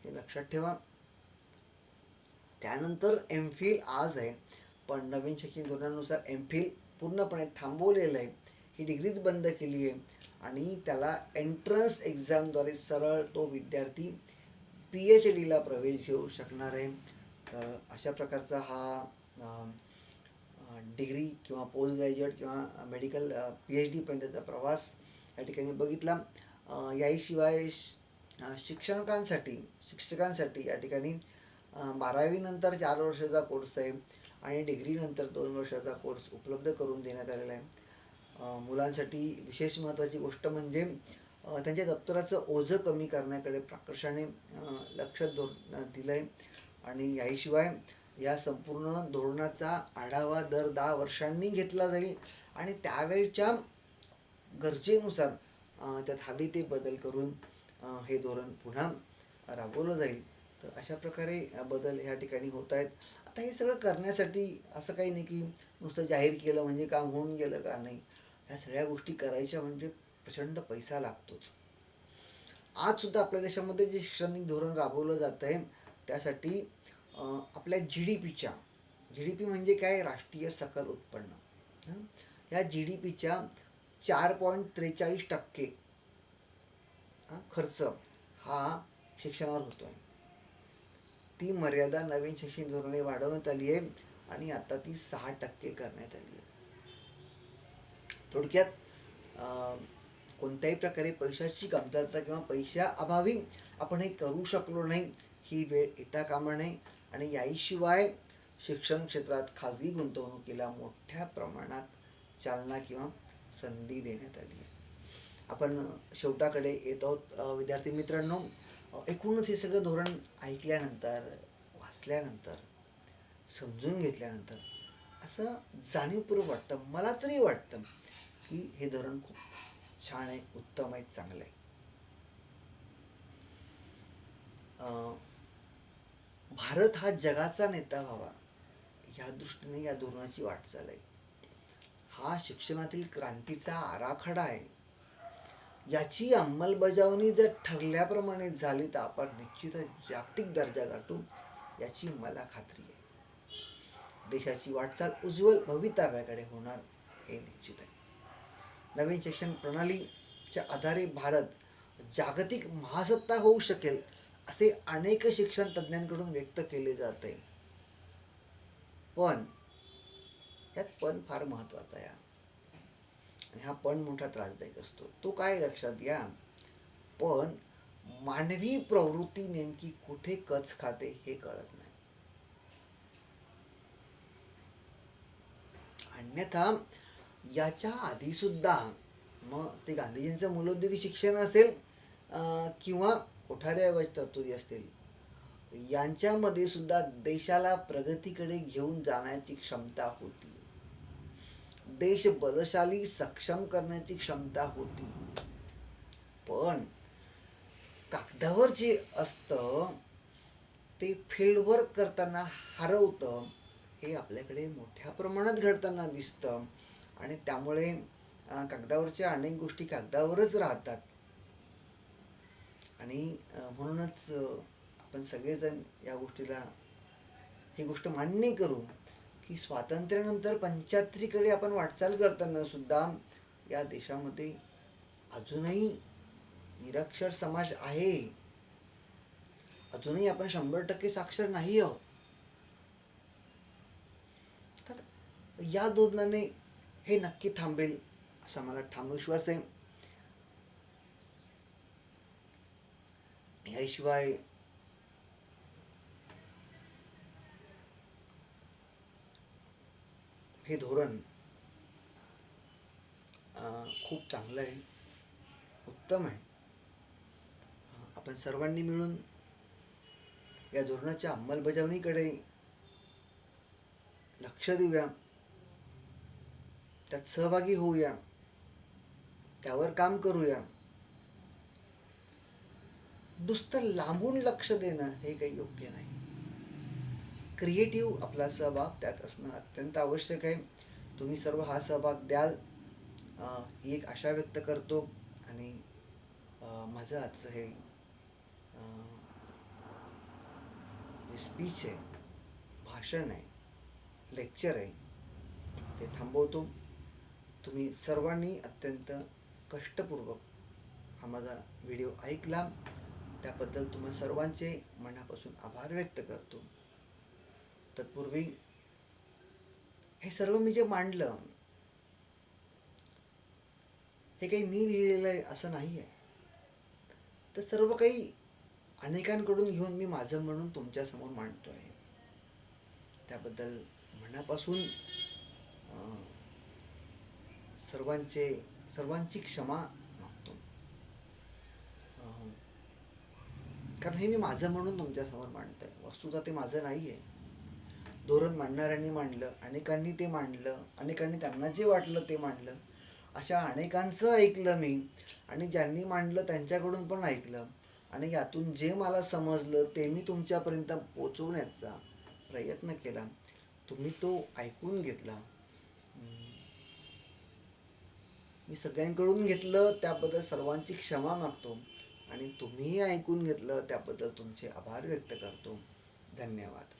हे लक्षात ठेवा. त्यानंतर MPhil आज आहे, पण नवीन शैक्षणिक धोरणानुसार MPhil पूर्णपणे थांबवलेलं आहे. ही डिग्रीच बंद केली आहे आणि त्याला एंट्रन्स एक्झामद्वारे सरळ तो विद्यार्थी PhDला प्रवेश घेऊ शकणार आहे. तर अशा प्रकारचा हा डिग्री किंवा पोस्ट ग्रॅज्युएट किंवा मेडिकल PhDपर्यंतचा प्रवास या ठिकाणी बघितला. याशिवाय शिक्षकांसाठी या ठिकाणी 12वीनंतर 4 वर्षाचा कोर्स आहे आणि डिग्रीनंतर 2 वर्षाचा कोर्स उपलब्ध करून देण्यात आलेला आहे. मुलांसाठी विशेष महत्त्वाची गोष्ट म्हणजे त्यांच्या दप्तराचं ओझं कमी करण्याकडे प्राकर्षाने लक्ष दिलं आहे. आणि याशिवाय या संपूर्ण धोरणाचा आढावा दर 10 वर्षांनी घेतला जाईल आणि त्यावेळच्या गरजेनुसार त्यात हवे ते बदल करून हे धोरण पुन्हा राबवलं जाईल. तर अशा प्रकारे बदल ह्या ठिकाणी होत आहेत. आता हे सगळं करण्यासाठी असं काही नाही की नुसतं जाहीर केलं म्हणजे काम होऊन गेलं का, नाही. ह्या सगळ्या गोष्टी करायच्या म्हणजे प्रचंड पैसा लागतोच. आजसुद्धा आपल्या देशामध्ये जे शैक्षणिक धोरण राबवलं जात आहे त्यासाठी आपल्या जी डी पी म्हणजे काय, राष्ट्रीय सकल उत्पन्न, या GDPच्या 4.43% खर्च हा शिक्षणावर होतो आहे. ती मर्यादा नवीन शैक्षणिक धोरणाने वाढवण्यात आली आहे आणि आता ती 6% करण्यात आली आहे. थोडक्यात कोणत्याही प्रकारे पैशाची कमतरता किंवा पैशाअभावी आपण हे करू शकलो नाही ही वेळ येता कामा नये. आणि याशिवाय शिक्षण क्षेत्रात खाजगी गुंतवणुकीला मोठ्या प्रमाणात चालना किंवा संधी देण्यात आली आहे. आपण शेवटाकडे येत आहोत विद्यार्थी मित्रांनो. एकूणच हे सगळं धोरण ऐकल्यानंतर, वाचल्यानंतर, समजून घेतल्यानंतर असं जाणीवपूर्वक वाटतं, मला तरी वाटतं की हे धोरण खूप छान आहे, उत्तम आहे, चांगलं आहे. भारत हा जगाचा नेता व्हावा या दृष्टीने या धोरणाची वाटचाल आहे. हा शिक्षणातील क्रांतीचा आराखडा आहे. याची अंमलबजावणी जर ठरल्याप्रमाणे झाली तर आपण निश्चितच जागतिक दर्जा गाठू याची मला खात्री आहे. देशाची वाटचाल उज्ज्वल भवितव्याकडे होणार हे निश्चित आहे. नवीन शिक्षण प्रणालीच्या आधारे भारत जागतिक महासत्ता होऊ शकेल असे अनेक शिक्षण तज्ज्ञांकडून व्यक्त केले जाते. पण यात पण फार महत्त्वाचा आहे आणि हा पण मोठा त्रासदायक असतो. तो काय, लक्षात घ्या, पण मानवी प्रवृत्ती नेमकी कुठे कच खाते हे कळत नाही. अन्यथा याच्या आधी सुद्धा मग ते गांधीजींचं मूलोद्योगी शिक्षण असेल किंवा कोठारी आयोगाची तरतुदी असतील, यांच्यामध्ये सुद्धा देशाला प्रगतीकडे घेऊन जाण्याची क्षमता होती. देश बलशाली सक्षम करण्याची क्षमता होती. पण कागदावर जे असतं ते फील्डवर्क करताना हरवतं हे आपल्याकडे मोठ्या प्रमाणात घडताना दिसतं. आणि त्यामुळे कागदावरच्या अनेक गोष्टी कागदावरच राहतात. आणि म्हणूनच आपण सगळेजण या गोष्टीला ही गोष्ट मान्य करू की स्वातंत्र्यानंतर 75कडे आपण वाटचाल करताना सुद्धा या देशामध्ये अजूनही निरक्षर समाज आहे. अजूनही आपण 100% साक्षर नाही आहोत. तर या धोरणाने हे नक्की थांबेल असा मला ठाम विश्वास आहे. याशिवाय हे धोरण खूप चांगलं आहे, उत्तम आहे. आपण सर्वांनी मिळून या धोरणाच्या अंमलबजावणीकडे लक्ष देऊया, त्यात सहभागी होऊया, त्यावर काम करूया. नुसतं लांबून लक्ष देणं हे काही योग्य नाही. क्रिएटिव्ह आपला सहभाग त्यात असणं अत्यंत आवश्यक आहे. तुम्ही सर्व हा सहभाग द्याल ही एक आशा व्यक्त करतो. आणि माझं आजचं हे स्पीच आहे, भाषण आहे, लेक्चर आहे, ते थांबवतो. तुम्ही सर्वांनी अत्यंत कष्टपूर्वक हा माझा व्हिडिओ ऐकला त्याबद्दल तुम्हा सर्वांचे मनापासून आभार व्यक्त करतो. तत्पूर्वी हे सर्व मी जे मांडलं हे काही मी लिहिलेलं आहे असं नाही आहे. तर सर्व काही अनेकांकडून घेऊन मी माझं म्हणून तुमच्यासमोर मांडतो आहे. त्याबद्दल मनापासून सर्वांची क्षमा मागतो. कारण हे मी माझं म्हणून तुमच्यासमोर मांडतोय, वस्तुतः ते माझं नाही आहे. धोरण मांडणाऱ्यांनी मांडलं, अनेकांनी ते मांडलं, अनेकांनी त्यांना जे वाटलं ते मांडलं. अशा अनेकांचं ऐकलं मी, आणि ज्यांनी मांडलं त्यांच्याकडून पण ऐकलं, आणि यातून जे मला समजलं ते मी तुमच्यापर्यंत पोचवण्याचा प्रयत्न केला. तुम्ही तो ऐकून घेतला. मी सगळ्यांकडून घेतलं त्याबद्दल सर्वांची क्षमा मागतो, आणि तुम्हीही ऐकून घेतलं त्याबद्दल तुमचे आभार व्यक्त करतो. धन्यवाद.